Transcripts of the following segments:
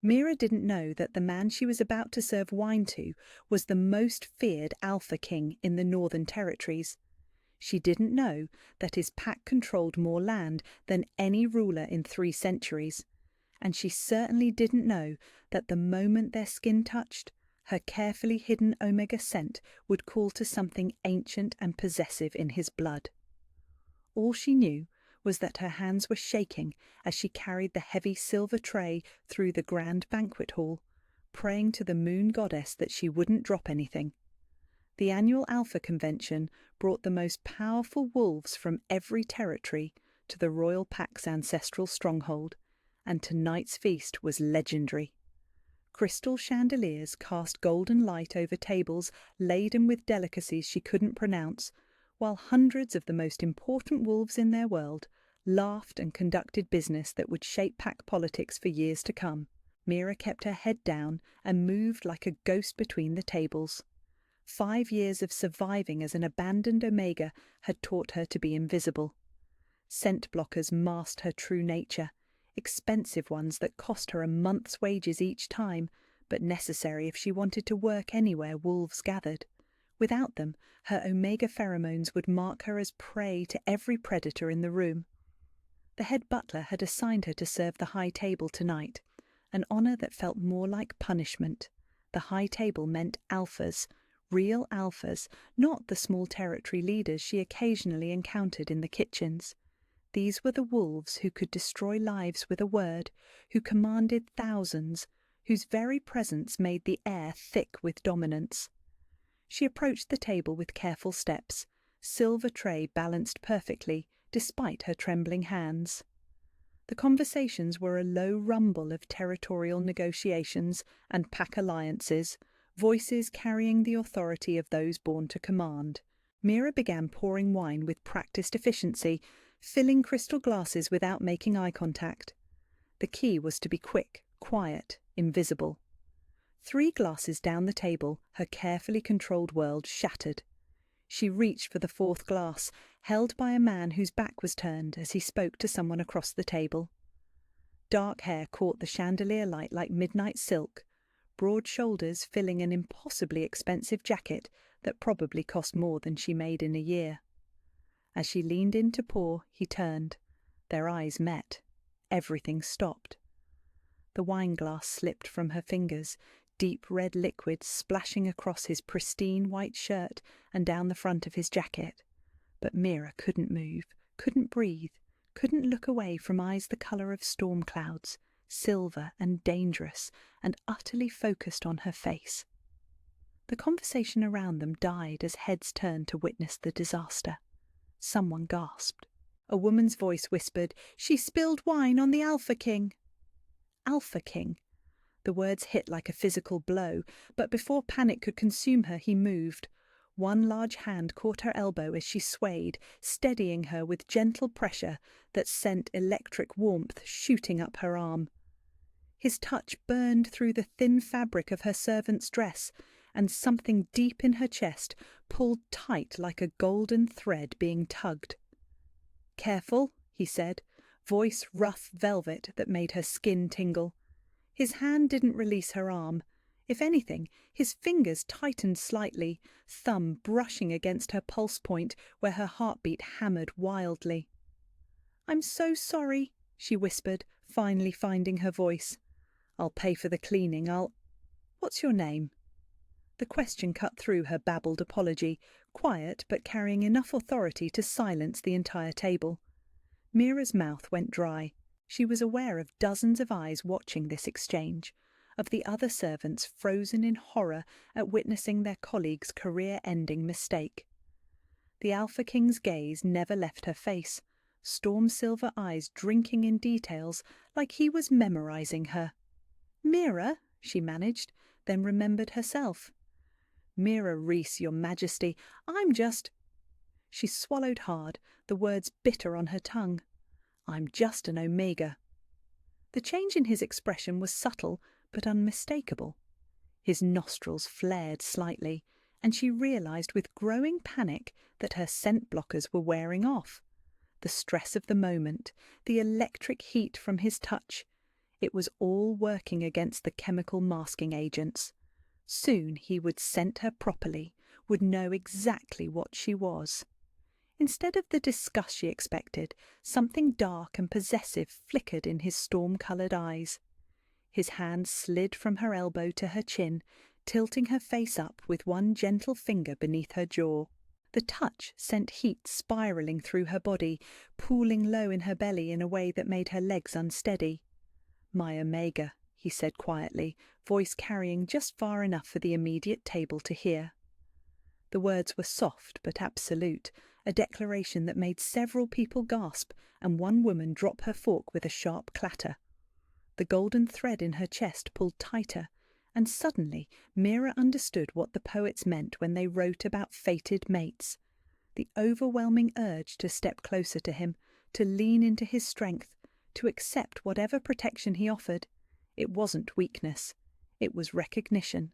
Mira didn't know that the man she was about to serve wine to was the most feared Alpha King in the Northern Territories. She didn't know that his pack controlled more land than any ruler in 3 centuries. And she certainly didn't know that the moment their skin touched, her carefully hidden omega scent would call to something ancient and possessive in his blood. All she knew was that her hands were shaking as she carried the heavy silver tray through the grand banquet hall, praying to the moon goddess that she wouldn't drop anything. The annual Alpha Convention brought the most powerful wolves from every territory to the royal pack's ancestral stronghold, and tonight's feast was legendary. Crystal chandeliers cast golden light over tables laden with delicacies she couldn't pronounce, while hundreds of the most important wolves in their world laughed and conducted business that would shape pack politics for years to come. Mira kept her head down and moved like a ghost between the tables. 5 years of surviving as an abandoned Omega had taught her to be invisible. Scent blockers masked her true nature, expensive ones that cost her a month's wages each time, but necessary if she wanted to work anywhere wolves gathered. Without them, her Omega pheromones would mark her as prey to every predator in the room. The head butler had assigned her to serve the high table tonight, an honor that felt more like punishment. The high table meant alphas, real alphas, not the small territory leaders she occasionally encountered in the kitchens. These were the wolves who could destroy lives with a word, who commanded thousands, whose very presence made the air thick with dominance. She approached the table with careful steps, silver tray balanced perfectly, despite her trembling hands. The conversations were a low rumble of territorial negotiations and pack alliances, voices carrying the authority of those born to command. Mira began pouring wine with practiced efficiency, filling crystal glasses without making eye contact. The key was to be quick, quiet, invisible. 3 glasses down the table, her carefully controlled world shattered. She reached for the 4th glass, held by a man whose back was turned as he spoke to someone across the table. Dark hair caught the chandelier light like midnight silk, broad shoulders filling an impossibly expensive jacket that probably cost more than she made in a year. As she leaned in to pour, he turned. Their eyes met. Everything stopped. The wine glass slipped from her fingers, deep red liquid splashing across his pristine white shirt and down the front of his jacket. But Mira couldn't move, couldn't breathe, couldn't look away from eyes the colour of storm clouds, silver and dangerous, and utterly focused on her face. The conversation around them died as heads turned to witness the disaster. Someone gasped. A woman's voice whispered, "She spilled wine on the Alpha King." Alpha King. The words hit like a physical blow, but before panic could consume her, he moved. One large hand caught her elbow as she swayed, steadying her with gentle pressure that sent electric warmth shooting up her arm. His touch burned through the thin fabric of her servant's dress, and something deep in her chest pulled tight like a golden thread being tugged. "Careful," he said, voice rough velvet that made her skin tingle. His hand didn't release her arm. If anything, his fingers tightened slightly, thumb brushing against her pulse point where her heartbeat hammered wildly. "I'm so sorry," she whispered, finally finding her voice. "I'll pay for the cleaning, What's your name?" The question cut through her babbled apology, quiet but carrying enough authority to silence the entire table. Mira's mouth went dry. She was aware of dozens of eyes watching this exchange, of the other servants frozen in horror at witnessing their colleague's career-ending mistake. The Alpha King's gaze never left her face, storm-silver eyes drinking in details like he was memorizing her. "Mira," she managed, then remembered herself. "Mira Reese, Your Majesty, I'm just—" She swallowed hard, the words bitter on her tongue. "I'm just an Omega." The change in his expression was subtle but unmistakable. His nostrils flared slightly, and she realized with growing panic that her scent blockers were wearing off. The stress of the moment, the electric heat from his touch, It was all working against the chemical masking agents. Soon he would scent her properly, would know exactly what she was. Instead of the disgust she expected, something dark and possessive flickered in his storm-coloured eyes. His hand slid from her elbow to her chin, tilting her face up with one gentle finger beneath her jaw. The touch sent heat spiralling through her body, pooling low in her belly in a way that made her legs unsteady. "My Omega," he said quietly, voice carrying just far enough for the immediate table to hear. The words were soft but absolute, a declaration that made several people gasp and one woman drop her fork with a sharp clatter. The golden thread in her chest pulled tighter, and suddenly Mira understood what the poets meant when they wrote about fated mates. The overwhelming urge to step closer to him, to lean into his strength, to accept whatever protection he offered. It wasn't weakness. It was recognition.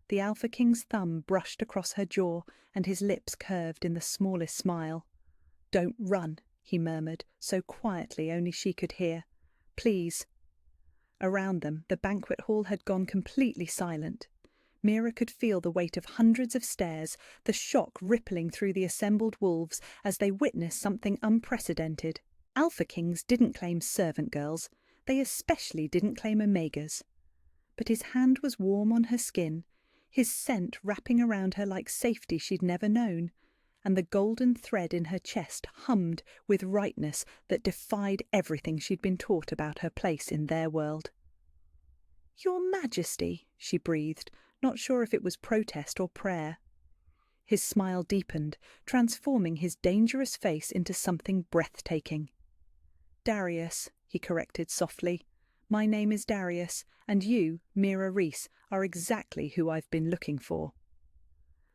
The Alpha King's thumb brushed across her jaw, and his lips curved in the smallest smile. "Don't run," he murmured, so quietly only she could hear. "Please." Around them, the banquet hall had gone completely silent. Mira could feel the weight of hundreds of stares, the shock rippling through the assembled wolves as they witnessed something unprecedented. Alpha Kings didn't claim servant girls. They especially didn't claim Omegas. But his hand was warm on her skin, his scent wrapping around her like safety she'd never known, and the golden thread in her chest hummed with rightness that defied everything she'd been taught about her place in their world. "Your Majesty," she breathed, not sure if it was protest or prayer. His smile deepened, transforming his dangerous face into something breathtaking. "Darius," he corrected softly. "My name is Darius, and you, Mira Reese, are exactly who I've been looking for."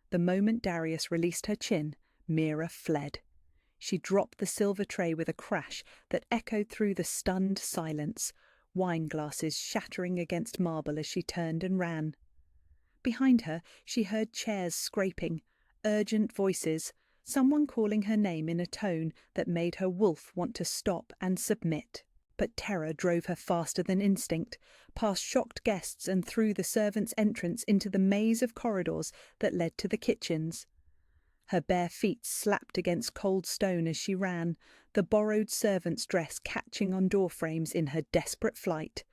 The moment Darius released her chin, Mira fled. She dropped the silver tray with a crash that echoed through the stunned silence, wine glasses shattering against marble as she turned and ran. Behind her, she heard chairs scraping, urgent voices, someone calling her name in a tone that made her wolf want to stop and submit. But terror drove her faster than instinct, past shocked guests and through the servants' entrance into the maze of corridors that led to the kitchens. Her bare feet slapped against cold stone as she ran, the borrowed servant's dress catching on door frames in her desperate flight.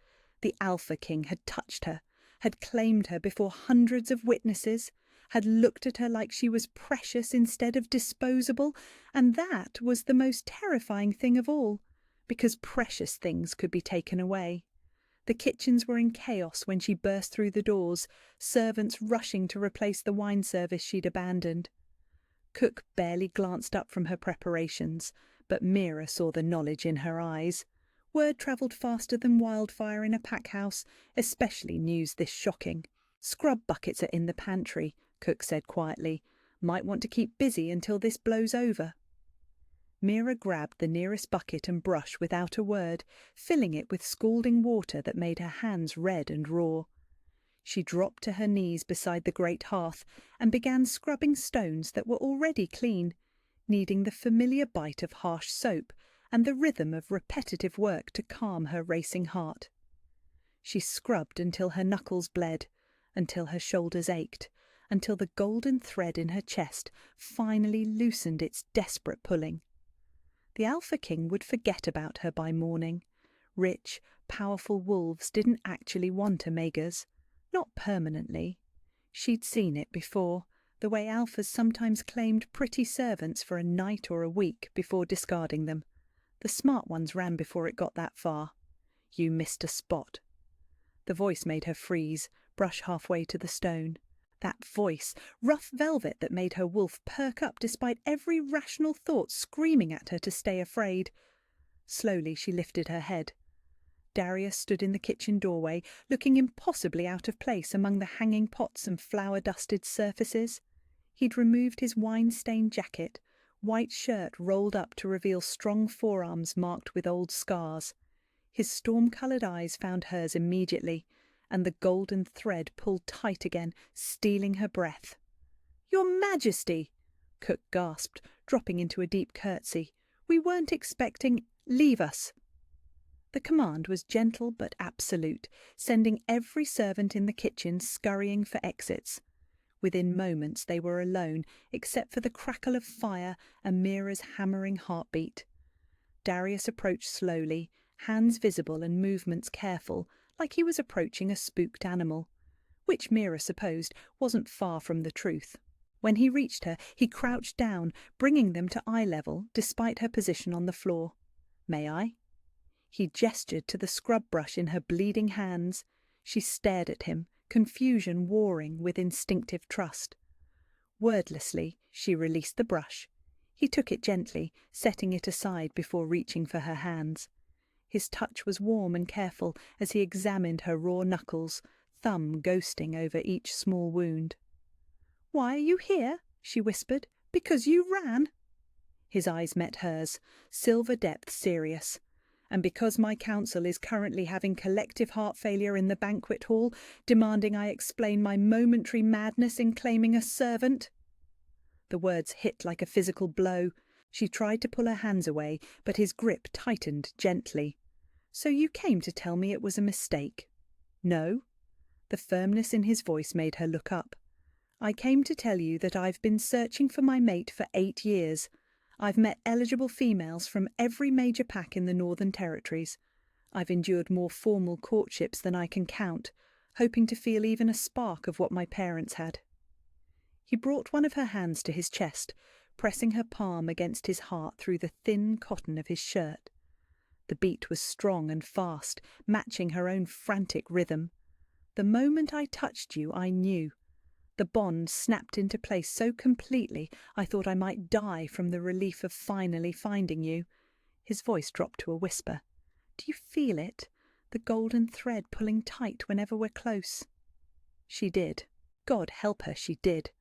The Alpha King had touched her, had claimed her before hundreds of witnesses, had looked at her like she was precious instead of disposable, and that was the most terrifying thing of all, because precious things could be taken away. The kitchens were in chaos when she burst through the doors, servants rushing to replace the wine service she'd abandoned. Cook barely glanced up from her preparations, but Mira saw the knowledge in her eyes. Word travelled faster than wildfire in a pack house, especially news this shocking. "Scrub buckets are in the pantry," Cook said quietly. "Might want to keep busy until this blows over." Mira grabbed the nearest bucket and brush without a word, filling it with scalding water that made her hands red and raw. She dropped to her knees beside the great hearth and began scrubbing stones that were already clean, needing the familiar bite of harsh soap and the rhythm of repetitive work to calm her racing heart. She scrubbed until her knuckles bled, until her shoulders ached, until the golden thread in her chest finally loosened its desperate pulling. The Alpha King would forget about her by morning. Rich, powerful wolves didn't actually want Omegas. Not permanently. She'd seen it before, the way alphas sometimes claimed pretty servants for a night or a week before discarding them. The smart ones ran before it got that far. "You missed a spot." The voice made her freeze, brush halfway to the stone. That voice, rough velvet that made her wolf perk up despite every rational thought screaming at her to stay afraid. Slowly she lifted her head. Darius stood in the kitchen doorway, looking impossibly out of place among the hanging pots and flour-dusted surfaces. He'd removed his wine-stained jacket, white shirt rolled up to reveal strong forearms marked with old scars. His storm-coloured eyes found hers immediately, and the golden thread pulled tight again, stealing her breath. "Your Majesty!" Cook gasped, dropping into a deep curtsy. "We weren't expecting—" "Leave us!" The command was gentle but absolute, sending every servant in the kitchen scurrying for exits. Within moments they were alone, except for the crackle of fire and Mira's hammering heartbeat. Darius approached slowly, hands visible and movements careful, like he was approaching a spooked animal, which Mira supposed wasn't far from the truth. When he reached her, he crouched down, bringing them to eye level despite her position on the floor. "May I?" He gestured to the scrub brush in her bleeding hands. She stared at him, confusion warring with instinctive trust. Wordlessly, she released the brush. He took it gently, setting it aside before reaching for her hands. His touch was warm and careful as he examined her raw knuckles, thumb ghosting over each small wound. "Why are you here?" she whispered. "Because you ran?" His eyes met hers, silver depth serious. "And because my council is currently having collective heart failure in the banquet hall, demanding I explain my momentary madness in claiming a servant?" The words hit like a physical blow. She tried to pull her hands away, but his grip tightened gently. "So you came to tell me it was a mistake?" "No." The firmness in his voice made her look up. "I came to tell you that I've been searching for my mate for 8 years. I've met eligible females from every major pack in the Northern Territories. I've endured more formal courtships than I can count, hoping to feel even a spark of what my parents had." He brought one of her hands to his chest, pressing her palm against his heart through the thin cotton of his shirt. The beat was strong and fast, matching her own frantic rhythm. "The moment I touched you, I knew. The bond snapped into place so completely I thought I might die from the relief of finally finding you." His voice dropped to a whisper. "Do you feel it? The golden thread pulling tight whenever we're close?" She did. God help her, she did.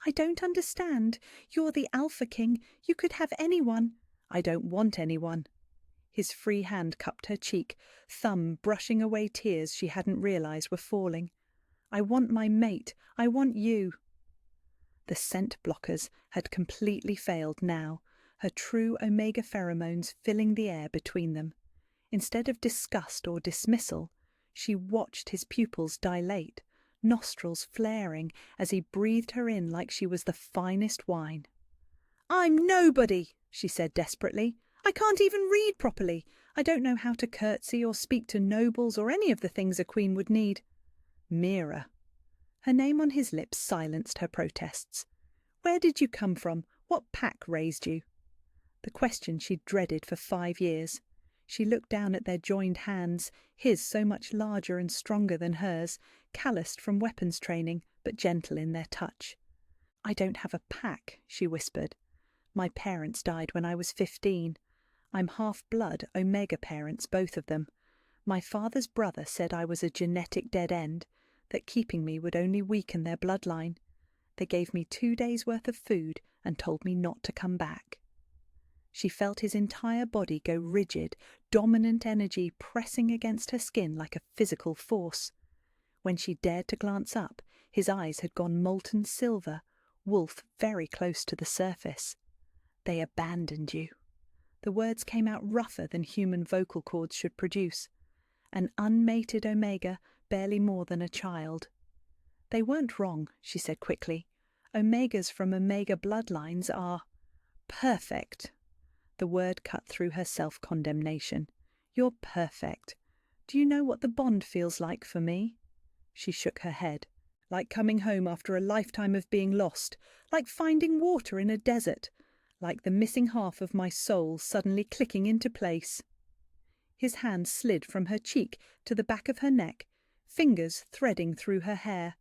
"I don't understand. You're the Alpha King. You could have anyone." "I don't want anyone." His free hand cupped her cheek, thumb brushing away tears she hadn't realized were falling. "I want my mate. I want you." The scent blockers had completely failed now, her true omega pheromones filling the air between them. Instead of disgust or dismissal, she watched his pupils dilate, nostrils flaring as he breathed her in like she was the finest wine. "I'm nobody," she said desperately. "I can't even read properly. I don't know how to curtsy or speak to nobles or any of the things a queen would need." "Mira." Her name on his lips silenced her protests. "Where did you come from? What pack raised you?" The question she'd dreaded for 5 years. She looked down at their joined hands, his so much larger and stronger than hers, calloused from weapons training, but gentle in their touch. "I don't have a pack," she whispered. "My parents died when I was 15. I'm half-blood Omega parents, both of them. My father's brother said I was a genetic dead end, that keeping me would only weaken their bloodline. They gave me 2 days' worth of food and told me not to come back." She felt his entire body go rigid, dominant energy pressing against her skin like a physical force. When she dared to glance up, his eyes had gone molten silver, wolf very close to the surface. "They abandoned you." The words came out rougher than human vocal cords should produce. An unmated Omega, barely more than a child. "They weren't wrong," she said quickly. "Omegas from Omega bloodlines are perfect." The word cut through her self-condemnation. "You're perfect. Do you know what the bond feels like for me?" She shook her head. "Like coming home after a lifetime of being lost, like finding water in a desert, like the missing half of my soul suddenly clicking into place." His hand slid from her cheek to the back of her neck, fingers threading through her hair.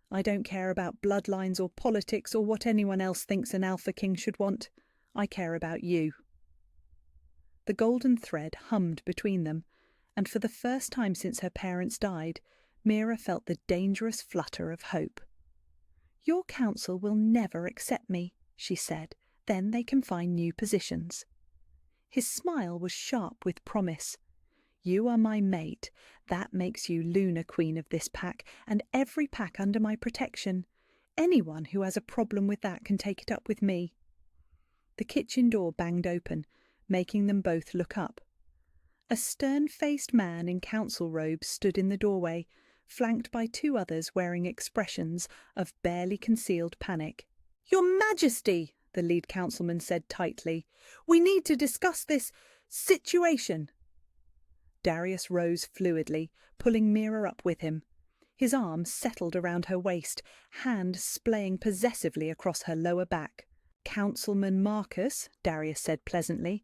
"I don't care about bloodlines or politics or what anyone else thinks an Alpha King should want. I care about you." The golden thread hummed between them, and for the first time since her parents died, Mira felt the dangerous flutter of hope. "Your council will never accept me," she said. "Then they can find new positions." His smile was sharp with promise. "You are my mate. That makes you Luna Queen of this pack, and every pack under my protection. Anyone who has a problem with that can take it up with me." The kitchen door banged open, making them both look up. A stern-faced man in council robes stood in the doorway, flanked by two others wearing expressions of barely concealed panic. "Your Majesty," the lead councilman said tightly, "we need to discuss this situation." Darius rose fluidly, pulling Mira up with him. His arm settled around her waist, hand splaying possessively across her lower back. "Councilman Marcus," Darius said pleasantly.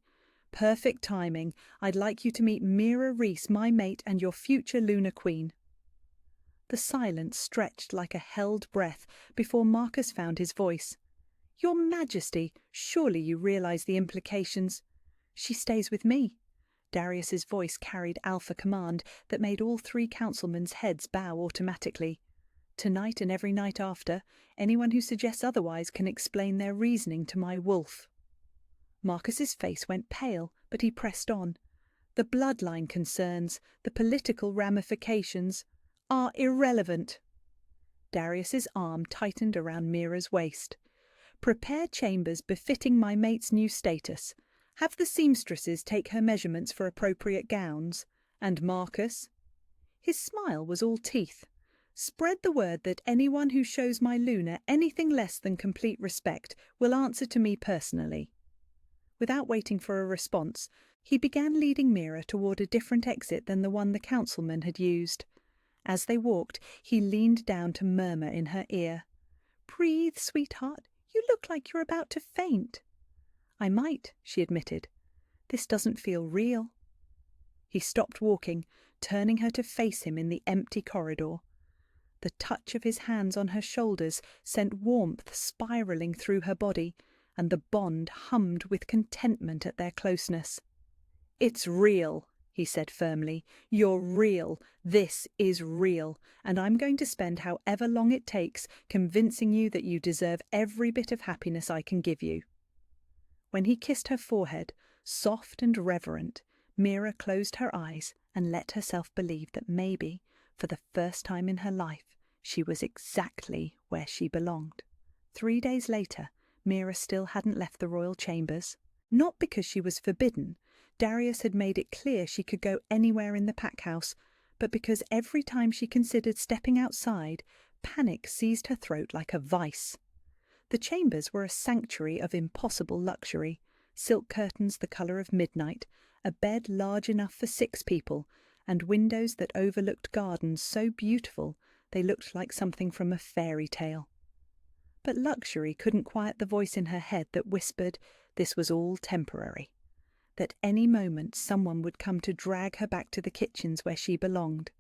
"Perfect timing. I'd like you to meet Mira Reese, my mate and your future Lunar Queen." The silence stretched like a held breath before Marcus found his voice. "Your Majesty, surely you realize the implications." "She stays with me." Darius's voice carried alpha command that made all three councilmen's heads bow automatically. "Tonight and every night after, anyone who suggests otherwise can explain their reasoning to my wolf." Marcus's face went pale, but he pressed on. "The bloodline concerns, the political ramifications, are irrelevant." Darius's arm tightened around Mira's waist. "Prepare chambers befitting my mate's new status. Have the seamstresses take her measurements for appropriate gowns. And Marcus—" his smile was all teeth. "Spread the word that anyone who shows my Luna anything less than complete respect will answer to me personally." Without waiting for a response, he began leading Mira toward a different exit than the one the councilman had used. As they walked, he leaned down to murmur in her ear, "Breathe, sweetheart. You look like you're about to faint." "I might," she admitted. "This doesn't feel real." He stopped walking, turning her to face him in the empty corridor. The touch of his hands on her shoulders sent warmth spiraling through her body, and the bond hummed with contentment at their closeness. "It's real," he said firmly. "You're real. This is real. And I'm going to spend however long it takes convincing you that you deserve every bit of happiness I can give you." When he kissed her forehead, soft and reverent, Mira closed her eyes and let herself believe that maybe, for the first time in her life, she was exactly where she belonged. 3 days later, Mira still hadn't left the royal chambers. Not because she was forbidden. Darius had made it clear she could go anywhere in the pack house, but because every time she considered stepping outside, panic seized her throat like a vice. The chambers were a sanctuary of impossible luxury, silk curtains the colour of midnight, a bed large enough for 6 people, and windows that overlooked gardens so beautiful they looked like something from a fairy tale. But luxury couldn't quiet the voice in her head that whispered this was all temporary, that any moment someone would come to drag her back to the kitchens where she belonged.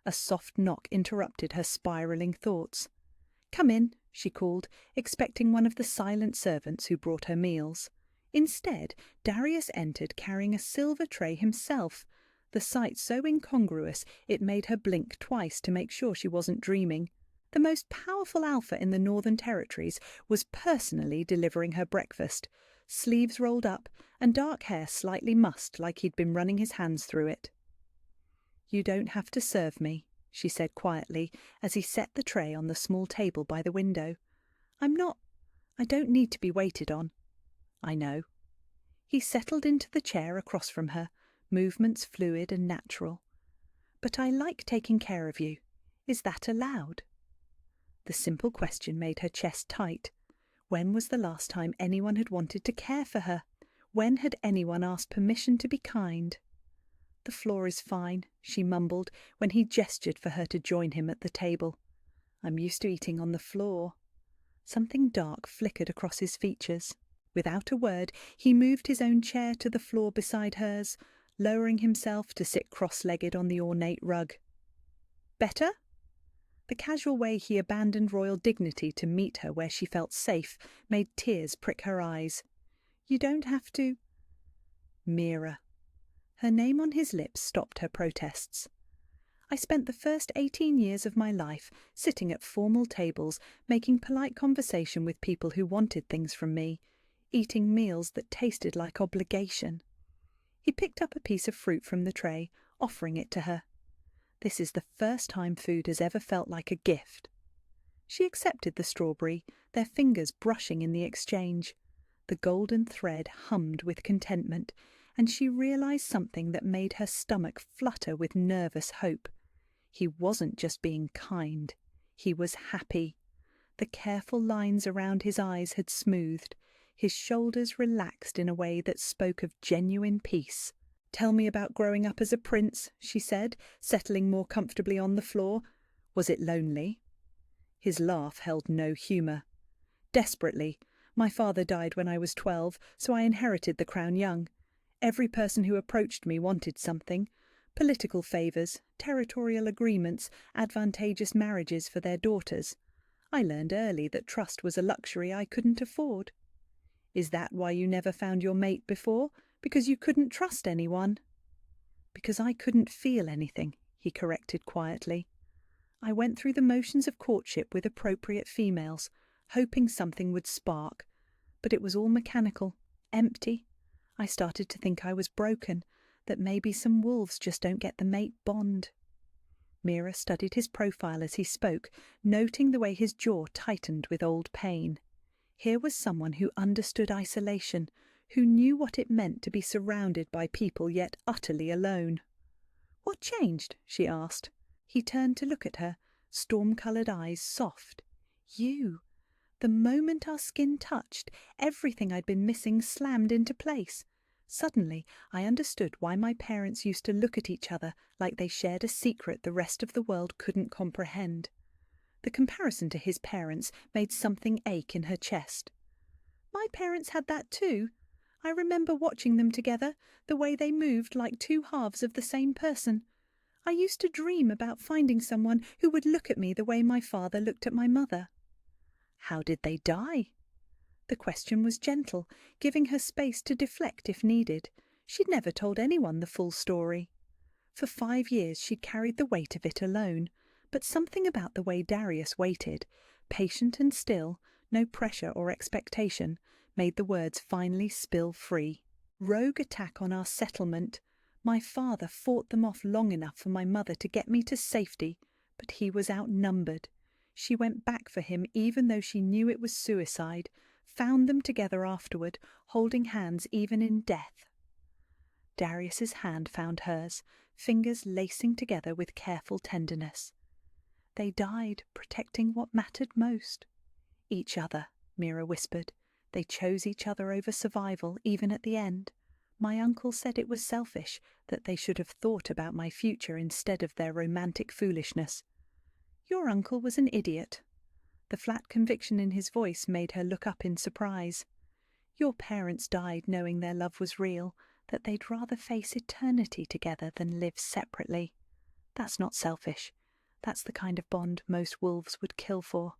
A soft knock interrupted her spiralling thoughts. "Come in," she called, expecting one of the silent servants who brought her meals. Instead, Darius entered carrying a silver tray himself, the sight so incongruous it made her blink twice to make sure she wasn't dreaming. The most powerful alpha in the Northern Territories was personally delivering her breakfast, sleeves rolled up and dark hair slightly mussed like he'd been running his hands through it. "You don't have to serve me," she said quietly as he set the tray on the small table by the window. I don't need to be waited on." "I know." He settled into the chair across from her, movements fluid and natural. "But I like taking care of you. Is that allowed?" The simple question made her chest tight. When was the last time anyone had wanted to care for her? When had anyone asked permission to be kind? "The floor is fine," she mumbled when he gestured for her to join him at the table. "I'm used to eating on the floor." Something dark flickered across his features. Without a word, he moved his own chair to the floor beside hers, lowering himself to sit cross-legged on the ornate rug. "Better?" The casual way he abandoned royal dignity to meet her where she felt safe made tears prick her eyes. "You don't have to—" "Mira." Her name on his lips stopped her protests. "I spent the first 18 years of my life sitting at formal tables, making polite conversation with people who wanted things from me, eating meals that tasted like obligation." He picked up a piece of fruit from the tray, offering it to her. "This is the first time food has ever felt like a gift." She accepted the strawberry, their fingers brushing in the exchange. The golden thread hummed with contentment, and she realized something that made her stomach flutter with nervous hope. He wasn't just being kind. He was happy. The careful lines around his eyes had smoothed. His shoulders relaxed in a way that spoke of genuine peace. "Tell me about growing up as a prince," she said, settling more comfortably on the floor. "Was it lonely?" His laugh held no humour. "Desperately. My father died when I was 12, so I inherited the crown young. Every person who approached me wanted something. Political favours, territorial agreements, advantageous marriages for their daughters. I learned early that trust was a luxury I couldn't afford." "Is that why you never found your mate before? Because you couldn't trust anyone?" "Because I couldn't feel anything," he corrected quietly. "I went through the motions of courtship with appropriate females, hoping something would spark. But it was all mechanical, empty. I started to think I was broken, that maybe some wolves just don't get the mate bond." Mira studied his profile as he spoke, noting the way his jaw tightened with old pain. Here was someone who understood isolation, who knew what it meant to be surrounded by people yet utterly alone. "What changed?" she asked. He turned to look at her, storm-coloured eyes soft. "You." The moment our skin touched, everything I'd been missing slammed into place. Suddenly, I understood why my parents used to look at each other like they shared a secret the rest of the world couldn't comprehend. The comparison to his parents made something ache in her chest. "My parents had that too. I remember watching them together, the way they moved like two halves of the same person. I used to dream about finding someone who would look at me the way my father looked at my mother." "How did they die?" The question was gentle, giving her space to deflect if needed. She'd never told anyone the full story. For 5 years she'd carried the weight of it alone, but something about the way Darius waited, patient and still, no pressure or expectation, made the words finally spill free. "Rogue attack on our settlement. My father fought them off long enough for my mother to get me to safety, but he was outnumbered. She went back for him even though she knew it was suicide, found them together afterward, holding hands even in death." Darius's hand found hers, fingers lacing together with careful tenderness. "They died protecting what mattered most." "Each other," Mira whispered. "They chose each other over survival, even at the end. My uncle said it was selfish, that they should have thought about my future instead of their romantic foolishness." "Your uncle was an idiot." The flat conviction in his voice made her look up in surprise. "Your parents died knowing their love was real, that they'd rather face eternity together than live separately. That's not selfish. That's the kind of bond most wolves would kill for."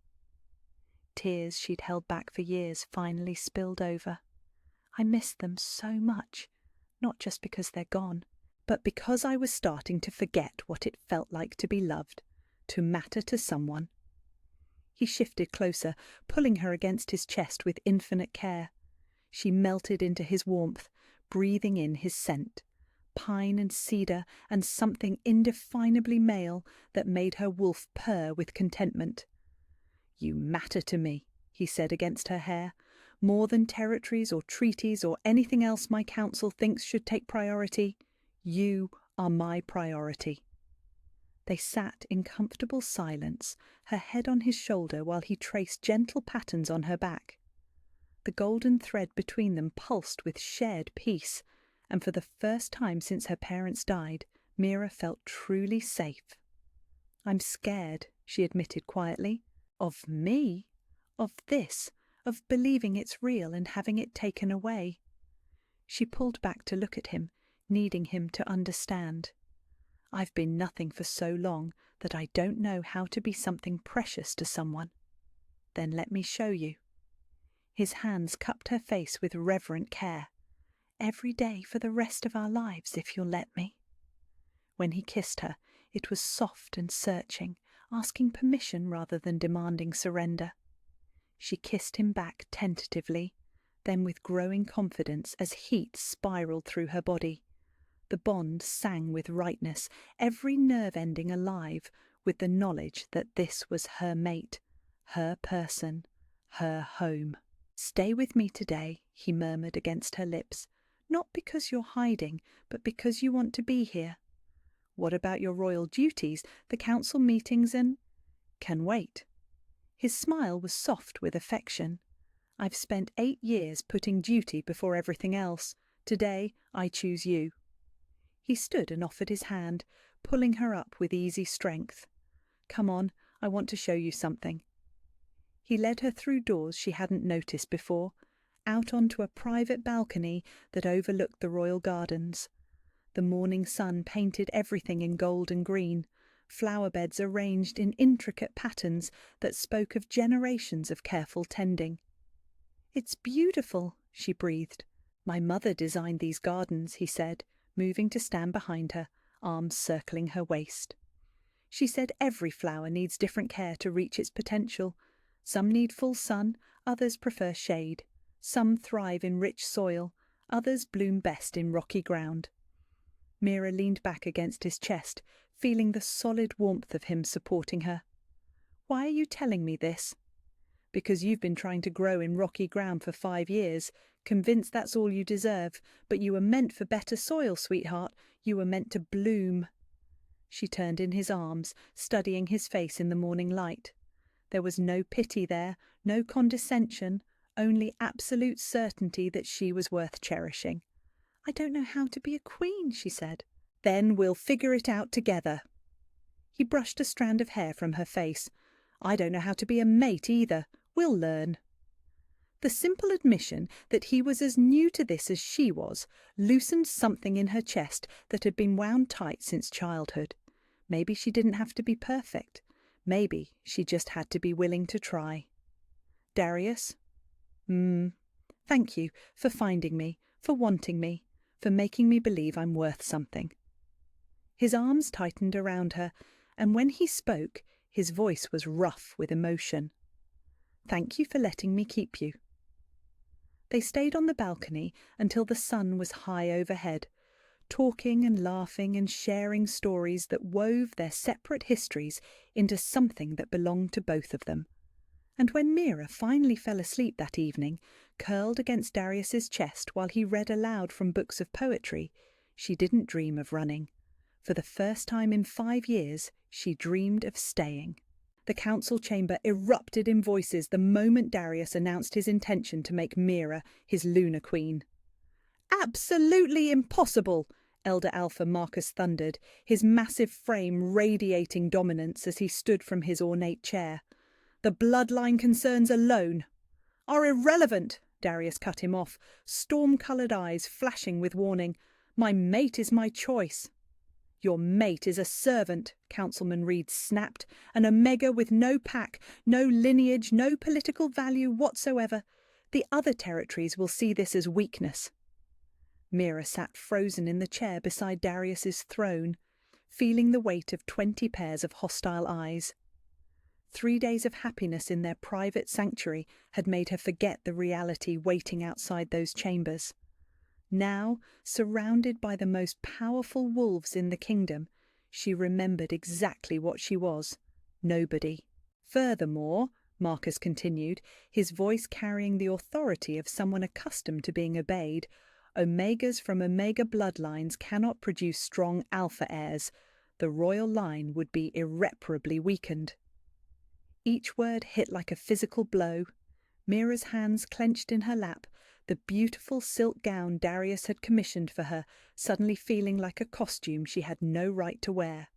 Tears she'd held back for years finally spilled over. "I miss them so much, not just because they're gone, but because I was starting to forget what it felt like to be loved, to matter to someone." He shifted closer, pulling her against his chest with infinite care. She melted into his warmth, breathing in his scent, pine and cedar and something indefinably male that made her wolf purr with contentment. "You matter to me," he said against her hair, "more than territories or treaties or anything else my council thinks should take priority. You are my priority." They sat in comfortable silence, her head on his shoulder while he traced gentle patterns on her back. The golden thread between them pulsed with shared peace, and for the first time since her parents died, Mira felt truly safe. "I'm scared," she admitted quietly. "Of me? Of this? Of believing it's real and having it taken away?" She pulled back to look at him, needing him to understand. "I've been nothing for so long that I don't know how to be something precious to someone." "Then let me show you." His hands cupped her face with reverent care. "Every day for the rest of our lives, if you'll let me." When he kissed her, it was soft and searching, asking permission rather than demanding surrender. She kissed him back tentatively, then with growing confidence as heat spiraled through her body. The bond sang with rightness, every nerve ending alive with the knowledge that this was her mate, her person, her home. "Stay with me today," he murmured against her lips. Not because you're hiding, but because you want to be here. What about your royal duties, the council meetings and— Can wait. His smile was soft with affection. I've spent 8 years putting duty before everything else. Today, I choose you. He stood and offered his hand, pulling her up with easy strength. Come on, I want to show you something. He led her through doors she hadn't noticed before, out onto a private balcony that overlooked the royal gardens. The morning sun painted everything in gold and green, flower beds arranged in intricate patterns that spoke of generations of careful tending. It's beautiful, she breathed. My mother designed these gardens, he said, moving to stand behind her, arms circling her waist. She said every flower needs different care to reach its potential. Some need full sun, others prefer shade. Some thrive in rich soil, others bloom best in rocky ground. Mira leaned back against his chest, feeling the solid warmth of him supporting her. Why are you telling me this? Because you've been trying to grow in rocky ground for 5 years, convinced that's all you deserve, but you were meant for better soil, sweetheart. You were meant to bloom. She turned in his arms, studying his face in the morning light. There was no pity there, no condescension, only absolute certainty that she was worth cherishing. I don't know how to be a queen, she said. Then we'll figure it out together. He brushed a strand of hair from her face. I don't know how to be a mate either. We'll learn. The simple admission that he was as new to this as she was loosened something in her chest that had been wound tight since childhood. Maybe she didn't have to be perfect. Maybe she just had to be willing to try. Darius? Thank you for finding me, for wanting me, for making me believe I'm worth something. His arms tightened around her, and when he spoke, his voice was rough with emotion. Thank you for letting me keep you. They stayed on the balcony until the sun was high overhead, talking and laughing and sharing stories that wove their separate histories into something that belonged to both of them. And when Mira finally fell asleep that evening, curled against Darius's chest while he read aloud from books of poetry, she didn't dream of running. For the first time in 5 years, she dreamed of staying. The council chamber erupted in voices the moment Darius announced his intention to make Mira his Lunar Queen. Absolutely impossible! Elder Alpha Marcus thundered, his massive frame radiating dominance as he stood from his ornate chair. The bloodline concerns alone are irrelevant, Darius cut him off, storm-coloured eyes flashing with warning. My mate is my choice. Your mate is a servant, Councilman Reed snapped, an Omega with no pack, no lineage, no political value whatsoever. The other territories will see this as weakness. Mira sat frozen in the chair beside Darius's throne, feeling the weight of 20 pairs of hostile eyes. 3 days of happiness in their private sanctuary had made her forget the reality waiting outside those chambers. Now, surrounded by the most powerful wolves in the kingdom, she remembered exactly what she was: nobody. Furthermore, Marcus continued, his voice carrying the authority of someone accustomed to being obeyed, Omegas from Omega bloodlines cannot produce strong Alpha heirs. The royal line would be irreparably weakened. Each word hit like a physical blow. Mira's hands clenched in her lap, the beautiful silk gown Darius had commissioned for her suddenly feeling like a costume she had no right to wear.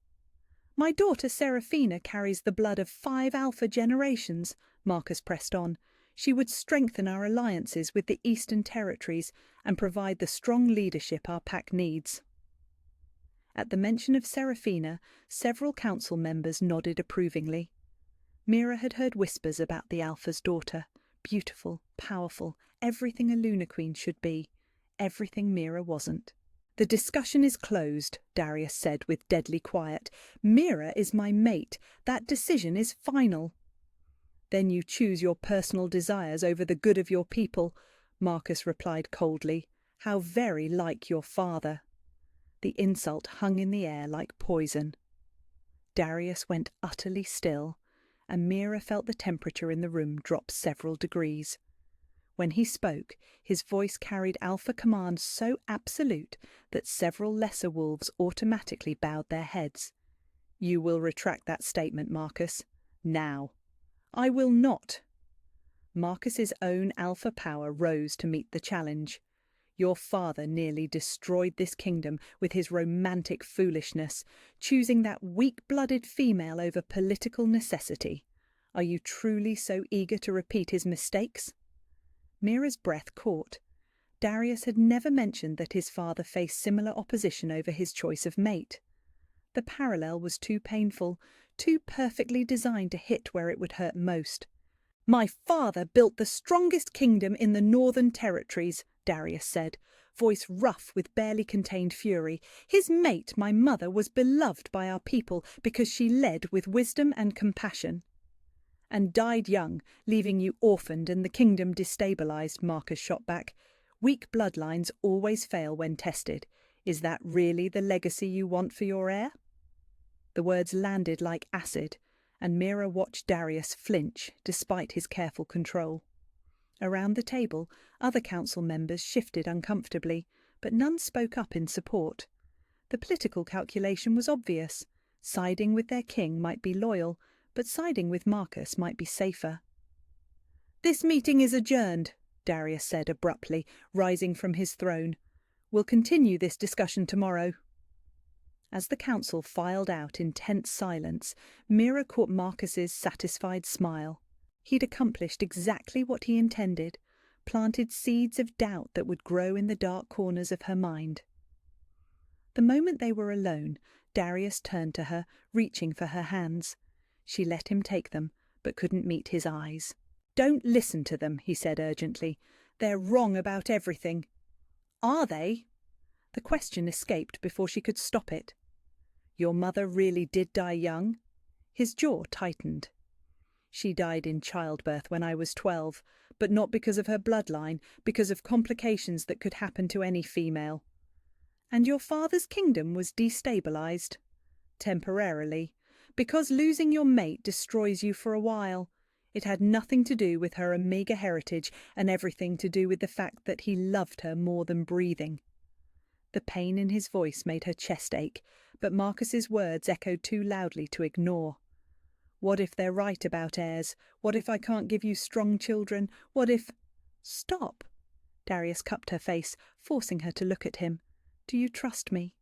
My daughter Seraphina carries the blood of 5 Alpha generations, Marcus pressed on. She would strengthen our alliances with the Eastern Territories and provide the strong leadership our pack needs. At the mention of Seraphina, several council members nodded approvingly. Mira had heard whispers about the Alpha's daughter. Beautiful, powerful, everything a Lunar Queen should be. Everything Mira wasn't. The discussion is closed, Darius said with deadly quiet. Mira is my mate. That decision is final. Then you choose your personal desires over the good of your people, Marcus replied coldly. How very like your father. The insult hung in the air like poison. Darius went utterly still, and Mira felt the temperature in the room drop several degrees. When he spoke, his voice carried alpha command so absolute that several lesser wolves automatically bowed their heads. "You will retract that statement, Marcus. Now." "I will not." Marcus's own alpha power rose to meet the challenge. "Your father nearly destroyed this kingdom with his romantic foolishness, choosing that weak-blooded female over political necessity. Are you truly so eager to repeat his mistakes?" Mira's breath caught. Darius had never mentioned that his father faced similar opposition over his choice of mate. The parallel was too painful, too perfectly designed to hit where it would hurt most. "My father built the strongest kingdom in the Northern Territories," Darius said, voice rough with barely contained fury. "His mate, my mother, was beloved by our people because she led with wisdom and compassion." "And died young, leaving you orphaned and the kingdom destabilized," Marcus shot back. "Weak bloodlines always fail when tested. Is that really the legacy you want for your heir?" The words landed like acid, and Mira watched Darius flinch despite his careful control. Around the table, other council members shifted uncomfortably, but none spoke up in support. The political calculation was obvious. Siding with their king might be loyal, but siding with Marcus might be safer. "This meeting is adjourned," Darius said abruptly, rising from his throne. "We'll continue this discussion tomorrow." As the council filed out in tense silence, Mira caught Marcus's satisfied smile. He'd accomplished exactly what he intended, planted seeds of doubt that would grow in the dark corners of her mind. The moment they were alone, Darius turned to her, reaching for her hands. She let him take them, but couldn't meet his eyes. "Don't listen to them," he said urgently. "They're wrong about everything." "Are they?" The question escaped before she could stop it. "Your mother really did die young?" His jaw tightened. "She died in childbirth when I was 12, but not because of her bloodline, because of complications that could happen to any female." "And your father's kingdom was destabilized?" "Temporarily. Because losing your mate destroys you for a while. It had nothing to do with her Omega heritage and everything to do with the fact that he loved her more than breathing." The pain in his voice made her chest ache, but Marcus's words echoed too loudly to ignore. "What if they're right about heirs? What if I can't give you strong children? What if—" "Stop!" Darius cupped her face, forcing her to look at him. "Do you trust me?"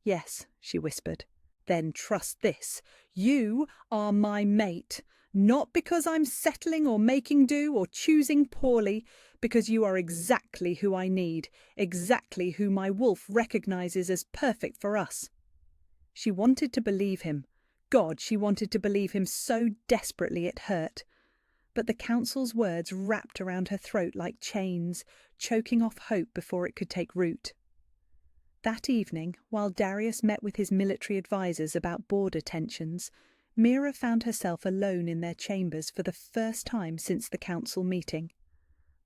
"Yes," she whispered. "Then trust this. You are my mate. Not because I'm settling or making do or choosing poorly, because you are exactly who I need, exactly who my wolf recognizes as perfect for us." She wanted to believe him. God, she wanted to believe him so desperately it hurt. But the council's words wrapped around her throat like chains, choking off hope before it could take root. That evening, while Darius met with his military advisers about border tensions, Mira found herself alone in their chambers for the first time since the council meeting.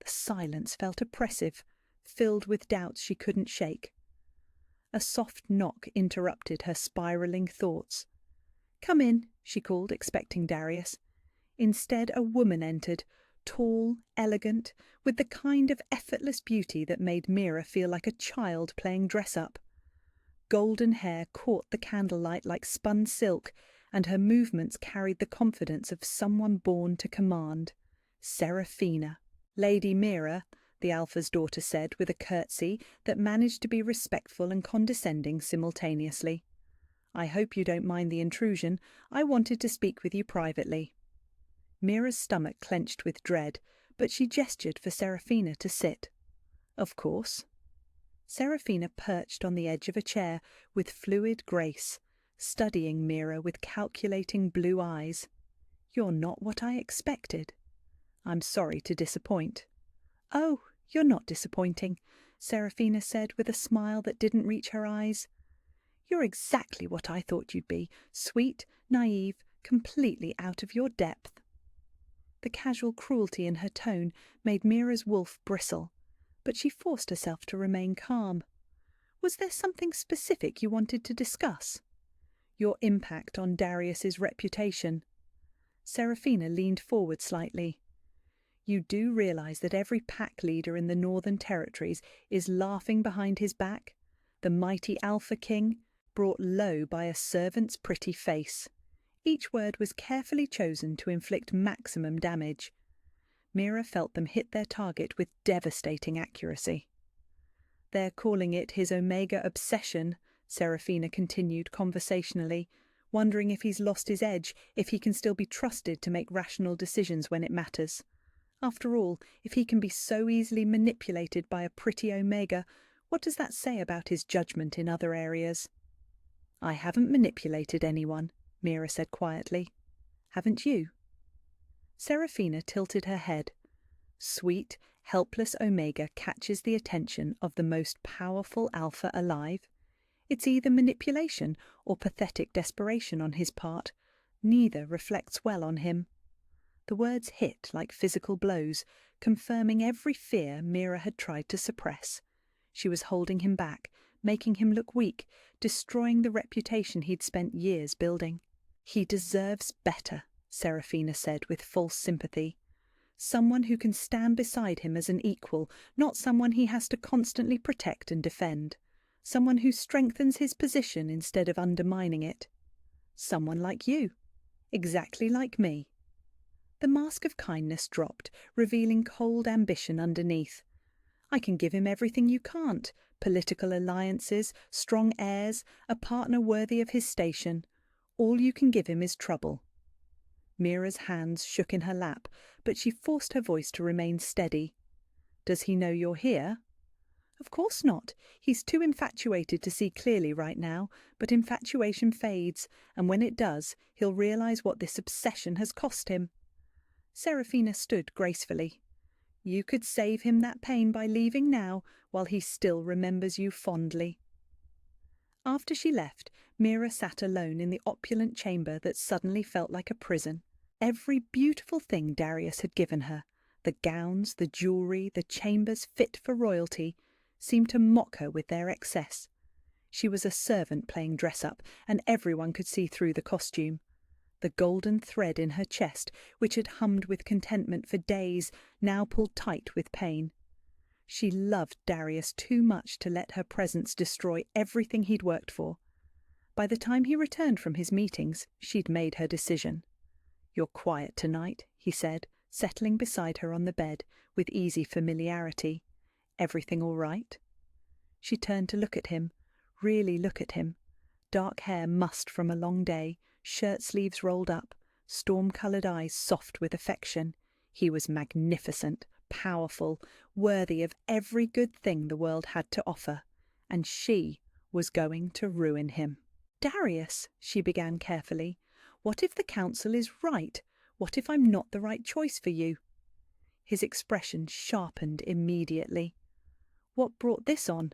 The silence felt oppressive, filled with doubts she couldn't shake. A soft knock interrupted her spiraling thoughts. "Come in," she called, expecting Darius. Instead, a woman entered, tall, elegant, with the kind of effortless beauty that made Mira feel like a child playing dress-up. Golden hair caught the candlelight like spun silk, and her movements carried the confidence of someone born to command. Seraphina. "Lady Mira," the Alpha's daughter said with a curtsy that managed to be respectful and condescending simultaneously. "I hope you don't mind the intrusion. I wanted to speak with you privately." Mira's stomach clenched with dread, but she gestured for Seraphina to sit. "Of course." Seraphina perched on the edge of a chair with fluid grace, studying Mira with calculating blue eyes. "You're not what I expected." "I'm sorry to disappoint." "Oh, you're not disappointing," Seraphina said with a smile that didn't reach her eyes. "You're exactly what I thought you'd be, sweet, naive, completely out of your depth." The casual cruelty in her tone made Mira's wolf bristle, but she forced herself to remain calm. "Was there something specific you wanted to discuss?" "Your impact on Darius's reputation." Seraphina leaned forward slightly. You do realize that every pack leader in the Northern Territories is laughing behind his back, the mighty Alpha King, brought low by a servant's pretty face. Each word was carefully chosen to inflict maximum damage. Mira felt them hit their target with devastating accuracy. "They're calling it his Omega obsession," Serafina continued conversationally, wondering if he's lost his edge, if he can still be trusted to make rational decisions when it matters. After all, if he can be so easily manipulated by a pretty Omega, what does that say about his judgment in other areas? "I haven't manipulated anyone," Mira said quietly. "Haven't you?" Serafina tilted her head. Sweet, helpless Omega catches the attention of the most powerful Alpha alive. It's either manipulation or pathetic desperation on his part. Neither reflects well on him. The words hit like physical blows, confirming every fear Mira had tried to suppress. She was holding him back, making him look weak, destroying the reputation he'd spent years building. "He deserves better," Serafina said with false sympathy. "Someone who can stand beside him as an equal, not someone he has to constantly protect and defend. Someone who strengthens his position instead of undermining it. Someone like you. Exactly like me." The mask of kindness dropped, revealing cold ambition underneath. "I can give him everything you can't. Political alliances, strong heirs, a partner worthy of his station. All you can give him is trouble." Mira's hands shook in her lap, but she forced her voice to remain steady. "Does he know you're here?" "Of course not. He's too infatuated to see clearly right now, but infatuation fades, and when it does, he'll realize what this obsession has cost him." Serafina stood gracefully. "You could save him that pain by leaving now, while he still remembers you fondly." After she left, Mira sat alone in the opulent chamber that suddenly felt like a prison. Every beautiful thing Darius had given her, the gowns, the jewelry, the chambers fit for royalty, seemed to mock her with their excess. She was a servant playing dress-up, and everyone could see through the costume. The golden thread in her chest, which had hummed with contentment for days, now pulled tight with pain. She loved Darius too much to let her presence destroy everything he'd worked for. By the time he returned from his meetings, she'd made her decision. "You're quiet tonight," he said, settling beside her on the bed with easy familiarity. "Everything all right?" She turned to look at him, really look at him. Dark hair mussed from a long day, shirt sleeves rolled up, storm-coloured eyes soft with affection. He was magnificent, powerful, worthy of every good thing the world had to offer, and she was going to ruin him. "Darius," she began carefully, "what if the council is right? What if I'm not the right choice for you?" His expression sharpened immediately. "What brought this on?"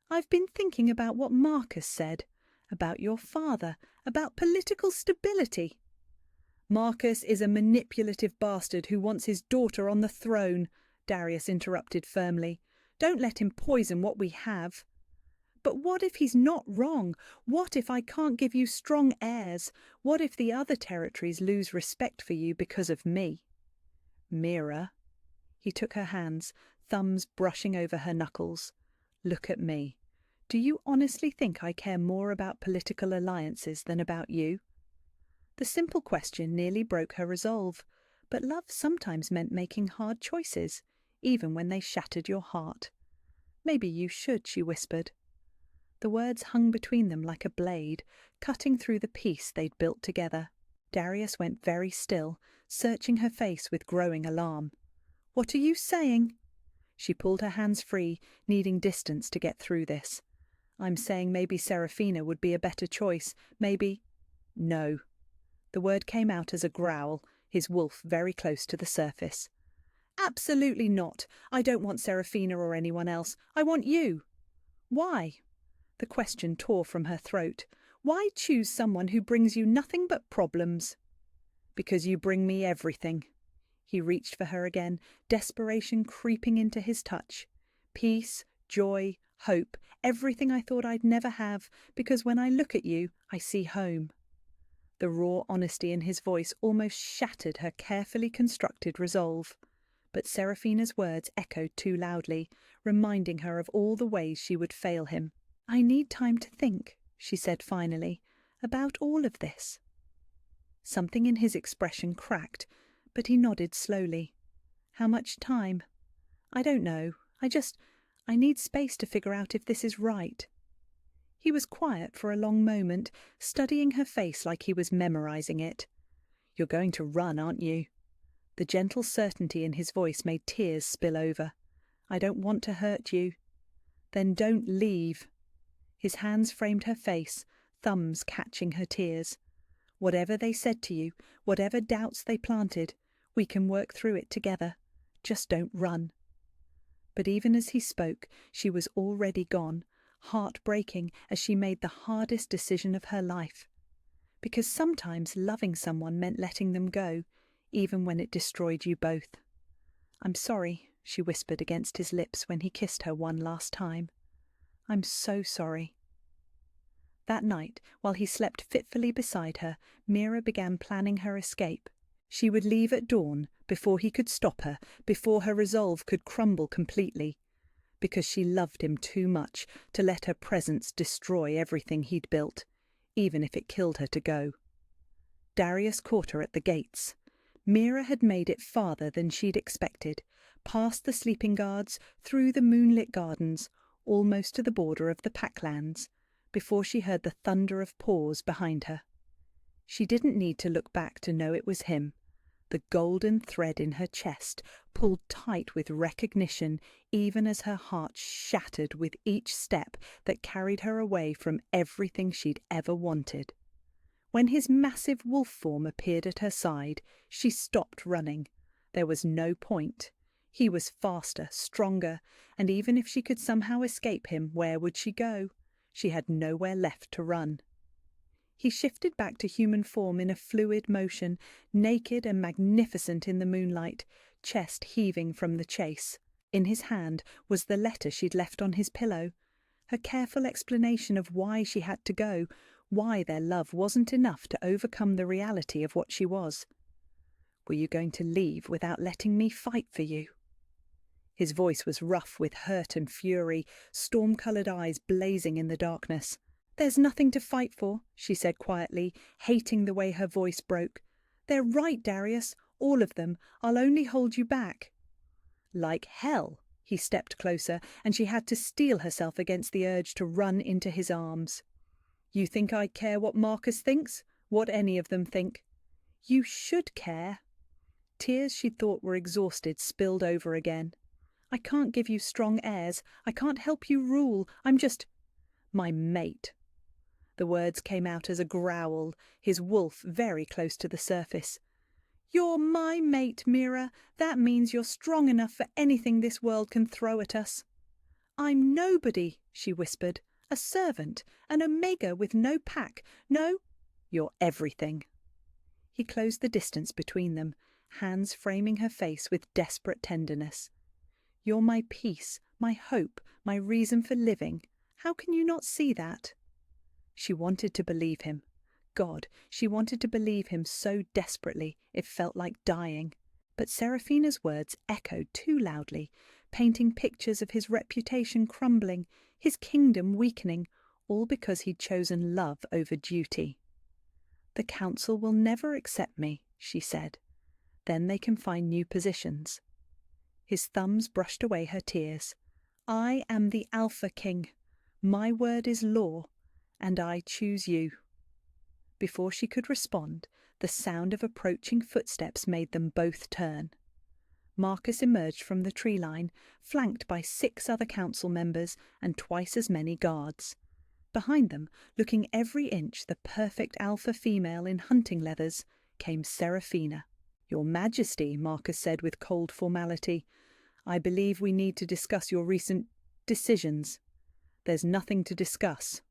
"I've been thinking about what Marcus said. About your father, about political stability." "Marcus is a manipulative bastard who wants his daughter on the throne," Darius interrupted firmly. "Don't let him poison what we have." "But what if he's not wrong? What if I can't give you strong heirs? What if the other territories lose respect for you because of me?" "Mira." He took her hands, thumbs brushing over her knuckles. "Look at me. Do you honestly think I care more about political alliances than about you?" The simple question nearly broke her resolve, but love sometimes meant making hard choices, even when they shattered your heart. "Maybe you should," she whispered. The words hung between them like a blade, cutting through the peace they'd built together. Darius went very still, searching her face with growing alarm. "What are you saying?" She pulled her hands free, needing distance to get through this. "I'm saying maybe Serafina would be a better choice. Maybe—" "No." The word came out as a growl, his wolf very close to the surface. "Absolutely not. I don't want Serafina or anyone else. I want you." "Why?" The question tore from her throat. "Why choose someone who brings you nothing but problems?" "Because you bring me everything." He reached for her again, desperation creeping into his touch. "Peace, joy, hope, everything I thought I'd never have, because when I look at you, I see home." The raw honesty in his voice almost shattered her carefully constructed resolve. But Seraphina's words echoed too loudly, reminding her of all the ways she would fail him. "I need time to think," she said finally, "about all of this." Something in his expression cracked, but he nodded slowly. "How much time?" "I don't know. I need space to figure out if this is right." He was quiet for a long moment, studying her face like he was memorizing it. "You're going to run, aren't you?" The gentle certainty in his voice made tears spill over. "I don't want to hurt you." "Then don't leave." His hands framed her face, thumbs catching her tears. "Whatever they said to you, whatever doubts they planted, we can work through it together. Just don't run." But even as he spoke, she was already gone, heartbreaking as she made the hardest decision of her life. Because sometimes loving someone meant letting them go, even when it destroyed you both. "I'm sorry," she whispered against his lips when he kissed her one last time. "I'm so sorry." That night, while he slept fitfully beside her, Mira began planning her escape. She would leave at dawn, before he could stop her, before her resolve could crumble completely, because she loved him too much to let her presence destroy everything he'd built, even if it killed her to go. Darius caught her at the gates. Mira had made it farther than she'd expected, past the sleeping guards, through the moonlit gardens, almost to the border of the Packlands, before she heard the thunder of paws behind her. She didn't need to look back to know it was him. The golden thread in her chest pulled tight with recognition, even as her heart shattered with each step that carried her away from everything she'd ever wanted. When his massive wolf form appeared at her side, she stopped running. There was no point. He was faster, stronger, and even if she could somehow escape him, where would she go? She had nowhere left to run. He shifted back to human form in a fluid motion, naked and magnificent in the moonlight, chest heaving from the chase. In his hand was the letter she'd left on his pillow, her careful explanation of why she had to go, why their love wasn't enough to overcome the reality of what she was. "Were you going to leave without letting me fight for you?" His voice was rough with hurt and fury, storm-coloured eyes blazing in the darkness. "There's nothing to fight for," she said quietly, hating the way her voice broke. "They're right, Darius, all of them. I'll only hold you back." Like hell. He stepped closer, and she had to steel herself against the urge to run into his arms. "You think I care what Marcus thinks? What any of them think?" "You should care." Tears she thought were exhausted spilled over again. "I can't give you strong heirs. I can't help you rule. I'm just—" "My mate." The words came out as a growl, his wolf very close to the surface. "You're my mate, Mira. That means you're strong enough for anything this world can throw at us." "I'm nobody," she whispered. "A servant, an omega with no pack, no—" "You're everything." He closed the distance between them, hands framing her face with desperate tenderness. "You're my peace, my hope, my reason for living. How can you not see that?" She wanted to believe him. God, she wanted to believe him so desperately it felt like dying. But Seraphina's words echoed too loudly, painting pictures of his reputation crumbling, his kingdom weakening, all because he'd chosen love over duty. "The council will never accept me," she said. "Then they can find new positions." His thumbs brushed away her tears. "I am the Alpha King. My word is law, and I choose you." Before she could respond, the sound of approaching footsteps made them both turn. Marcus emerged from the tree line, flanked by 6 other council members and twice as many guards. Behind them, looking every inch the perfect alpha female in hunting leathers, came Seraphina. "Your Majesty," Marcus said with cold formality, "I believe we need to discuss your recent decisions." "There's nothing to discuss."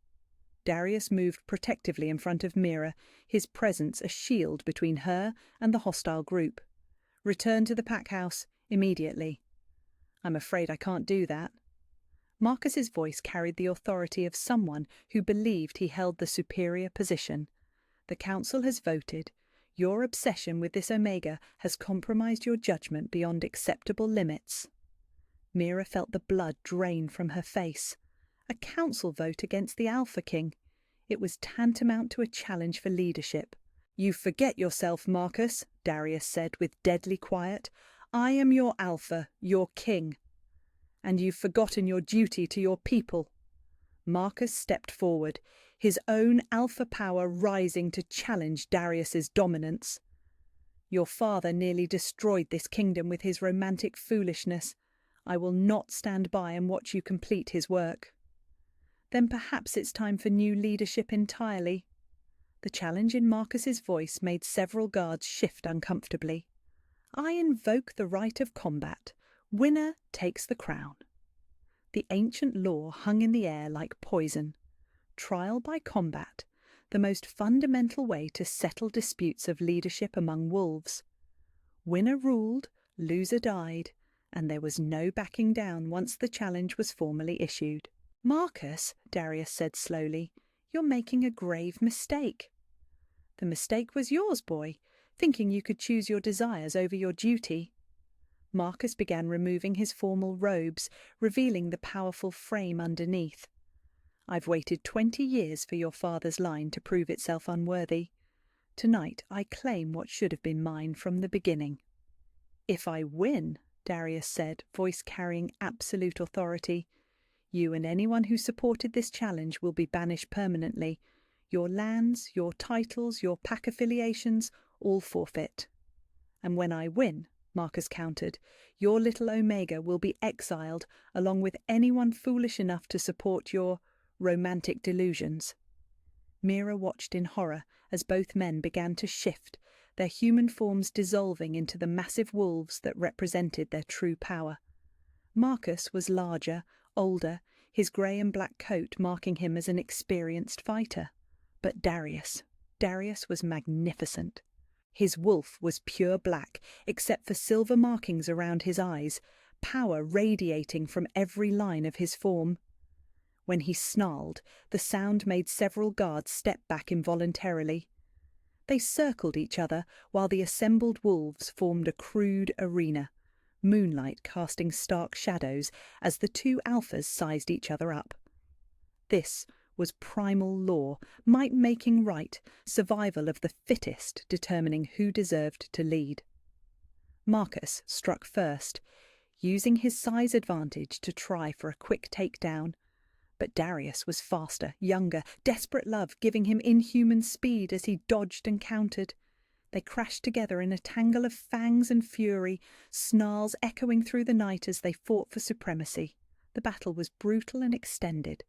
Darius moved protectively in front of Mira, his presence a shield between her and the hostile group. "Return to the pack house immediately." "I'm afraid I can't do that." Marcus's voice carried the authority of someone who believed he held the superior position. "The council has voted. Your obsession with this Omega has compromised your judgment beyond acceptable limits." Mira felt the blood drain from her face. A council vote against the Alpha King. It was tantamount to a challenge for leadership. "You forget yourself, Marcus," Darius said with deadly quiet. "I am your Alpha, your king. And you've forgotten your duty to your people." Marcus stepped forward, his own alpha power rising to challenge Darius's dominance. "Your father nearly destroyed this kingdom with his romantic foolishness. I will not stand by and watch you complete his work." "Then perhaps it's time for new leadership entirely." The challenge in Marcus's voice made several guards shift uncomfortably. "I invoke the right of combat. Winner takes the crown." The ancient law hung in the air like poison. Trial by combat, the most fundamental way to settle disputes of leadership among wolves. Winner ruled, loser died, and there was no backing down once the challenge was formally issued. "Marcus," Darius said slowly, "you're making a grave mistake." "The mistake was yours, boy, thinking you could choose your desires over your duty." Marcus began removing his formal robes, revealing the powerful frame underneath. "I've waited 20 years for your father's line to prove itself unworthy. Tonight I claim what should have been mine from the beginning." "If I win," Darius said, voice carrying absolute authority, "you and anyone who supported this challenge will be banished permanently. Your lands, your titles, your pack affiliations, all forfeit." "And when I win," Marcus countered, "your little Omega will be exiled along with anyone foolish enough to support your romantic delusions." Mira watched in horror as both men began to shift, their human forms dissolving into the massive wolves that represented their true power. Marcus was larger, older, his grey and black coat marking him as an experienced fighter. But Darius was magnificent. His wolf was pure black, except for silver markings around his eyes, power radiating from every line of his form. When he snarled, the sound made several guards step back involuntarily. They circled each other while the assembled wolves formed a crude arena, moonlight casting stark shadows as the two alphas sized each other up. This was primal law, might making right, survival of the fittest determining who deserved to lead. Marcus struck first, using his size advantage to try for a quick takedown. But Darius was faster, younger, desperate love giving him inhuman speed as he dodged and countered. They crashed together in a tangle of fangs and fury, snarls echoing through the night as they fought for supremacy. The battle was brutal and extended.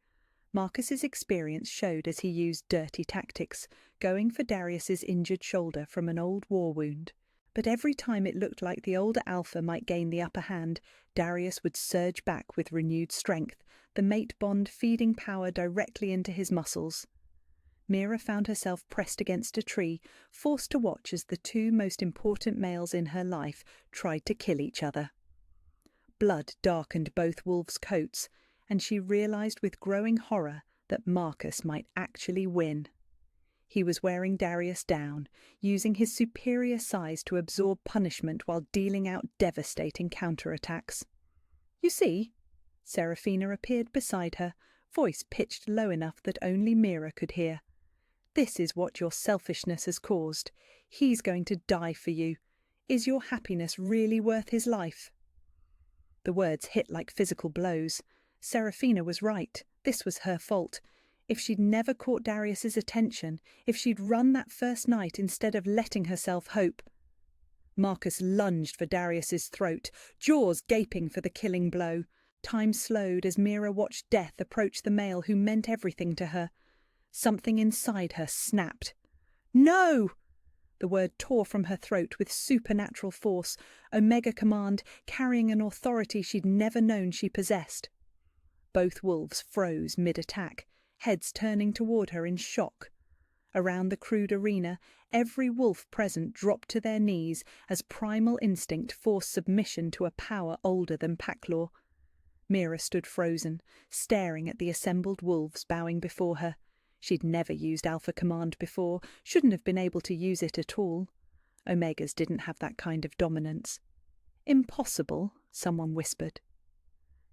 Marcus's experience showed as he used dirty tactics, going for Darius's injured shoulder from an old war wound. But every time it looked like the older alpha might gain the upper hand, Darius would surge back with renewed strength, the mate bond feeding power directly into his muscles. Mira found herself pressed against a tree, forced to watch as the two most important males in her life tried to kill each other. Blood darkened both wolves' coats, and she realized with growing horror that Marcus might actually win. He was wearing Darius down, using his superior size to absorb punishment while dealing out devastating counterattacks. "You see?" Seraphina appeared beside her, voice pitched low enough that only Mira could hear. "This is what your selfishness has caused. He's going to die for you. Is your happiness really worth his life?" The words hit like physical blows. Seraphina was right. This was her fault. If she'd never caught Darius's attention, if she'd run that first night instead of letting herself hope. Marcus lunged for Darius's throat, jaws gaping for the killing blow. Time slowed as Mira watched death approach the male who meant everything to her. Something inside her snapped. "No!" The word tore from her throat with supernatural force, Omega command carrying an authority she'd never known she possessed. Both wolves froze mid-attack, heads turning toward her in shock. Around the crude arena, every wolf present dropped to their knees as primal instinct forced submission to a power older than pack law. Mira stood frozen, staring at the assembled wolves bowing before her. She'd never used Alpha Command before, shouldn't have been able to use it at all. Omegas didn't have that kind of dominance. Impossible, someone whispered.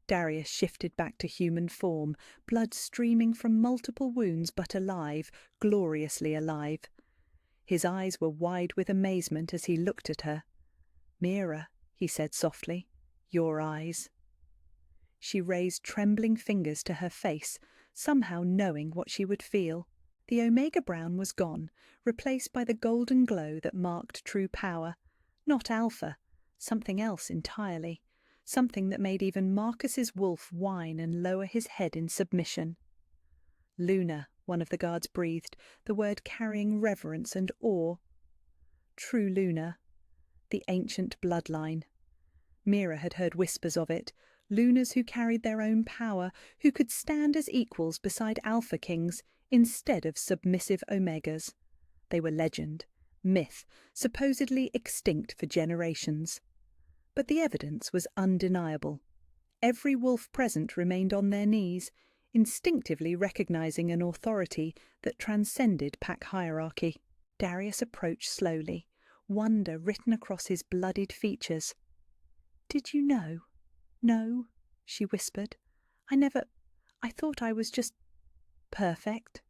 Darius shifted back to human form, blood streaming from multiple wounds, but alive, gloriously alive. His eyes were wide with amazement as he looked at her. "Mira," he said softly, "your eyes." She raised trembling fingers to her face, somehow knowing what she would feel. The Omega Brown was gone, replaced by the golden glow that marked true power. Not Alpha, something else entirely. Something that made even Marcus's wolf whine and lower his head in submission. "Luna," one of the guards breathed, the word carrying reverence and awe. True Luna. The ancient bloodline. Mira had heard whispers of it, Lunas who carried their own power, who could stand as equals beside Alpha Kings instead of submissive Omegas. They were legend, myth, supposedly extinct for generations. But the evidence was undeniable. Every wolf present remained on their knees, instinctively recognizing an authority that transcended pack hierarchy. Darius approached slowly, wonder written across his bloodied features. "Did you know?" "No," she whispered. I thought I was just perfect."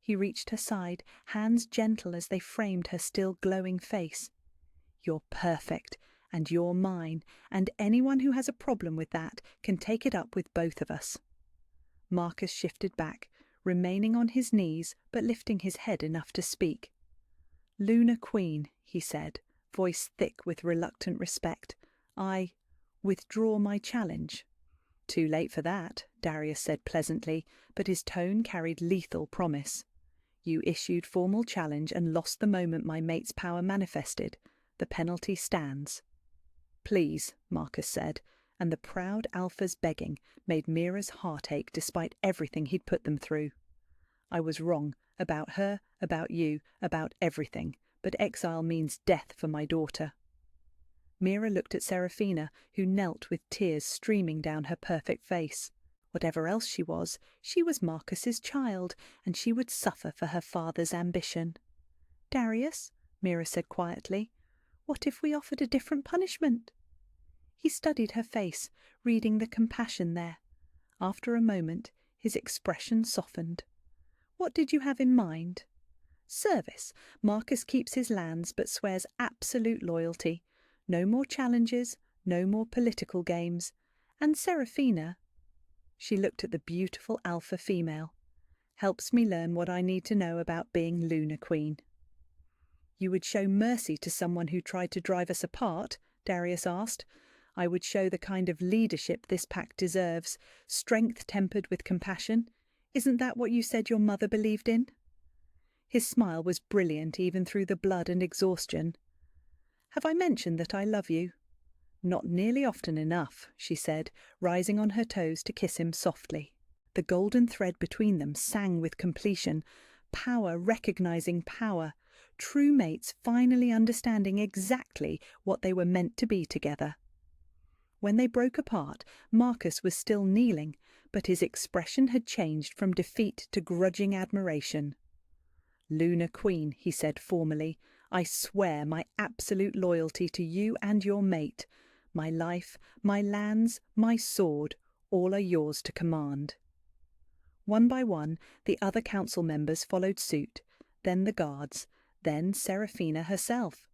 He reached her side, hands gentle as they framed her still glowing face. "You're perfect, and you're mine, and anyone who has a problem with that can take it up with both of us." Marcus shifted back, remaining on his knees but lifting his head enough to speak. "Luna Queen," he said, voice thick with reluctant respect, "I withdraw my challenge." "Too late for that," Darius said pleasantly, but his tone carried lethal promise. "You issued formal challenge and lost the moment my mate's power manifested. The penalty stands." "Please," Marcus said, and the proud Alpha's begging made Mira's heart ache despite everything he'd put them through. "I was wrong, about her, about you, about everything, but exile means death for my daughter." Mira looked at Seraphina, who knelt with tears streaming down her perfect face. Whatever else she was Marcus's child, and she would suffer for her father's ambition. "Darius," Mira said quietly, "what if we offered a different punishment?" He studied her face, reading the compassion there. After a moment, his expression softened. "What did you have in mind?" "Service. Marcus keeps his lands but swears absolute loyalty. No more challenges, no more political games. And Seraphina," she looked at the beautiful Alpha female, "helps me learn what I need to know about being Luna Queen." "You would show mercy to someone who tried to drive us apart?" Darius asked. "I would show the kind of leadership this pack deserves, strength tempered with compassion. Isn't that what you said your mother believed in?" His smile was brilliant even through the blood and exhaustion. "Have I mentioned that I love you?" "Not nearly often enough," she said, rising on her toes to kiss him softly. The golden thread between them sang with completion, power recognizing power, true mates finally understanding exactly what they were meant to be together. When they broke apart, Marcus was still kneeling, but his expression had changed from defeat to grudging admiration. "Luna Queen," he said formally, "I swear my absolute loyalty to you and your mate. My life, my lands, my sword, all are yours to command." One by one, the other council members followed suit, then the guards, then Seraphina herself.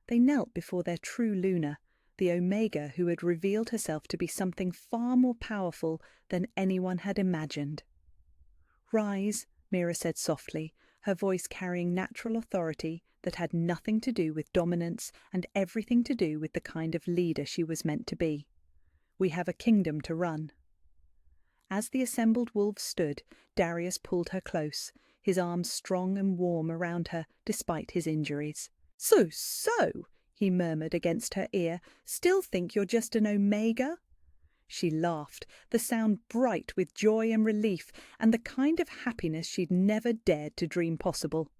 They knelt before their true Luna, the Omega who had revealed herself to be something far more powerful than anyone had imagined. "Rise," Mira said softly, her voice carrying natural authority that had nothing to do with dominance and everything to do with the kind of leader she was meant to be. "We have a kingdom to run." As the assembled wolves stood, Darius pulled her close, his arms strong and warm around her despite his injuries. So, he murmured against her ear, "still think you're just an Omega?" She laughed, the sound bright with joy and relief, and the kind of happiness she'd never dared to dream possible.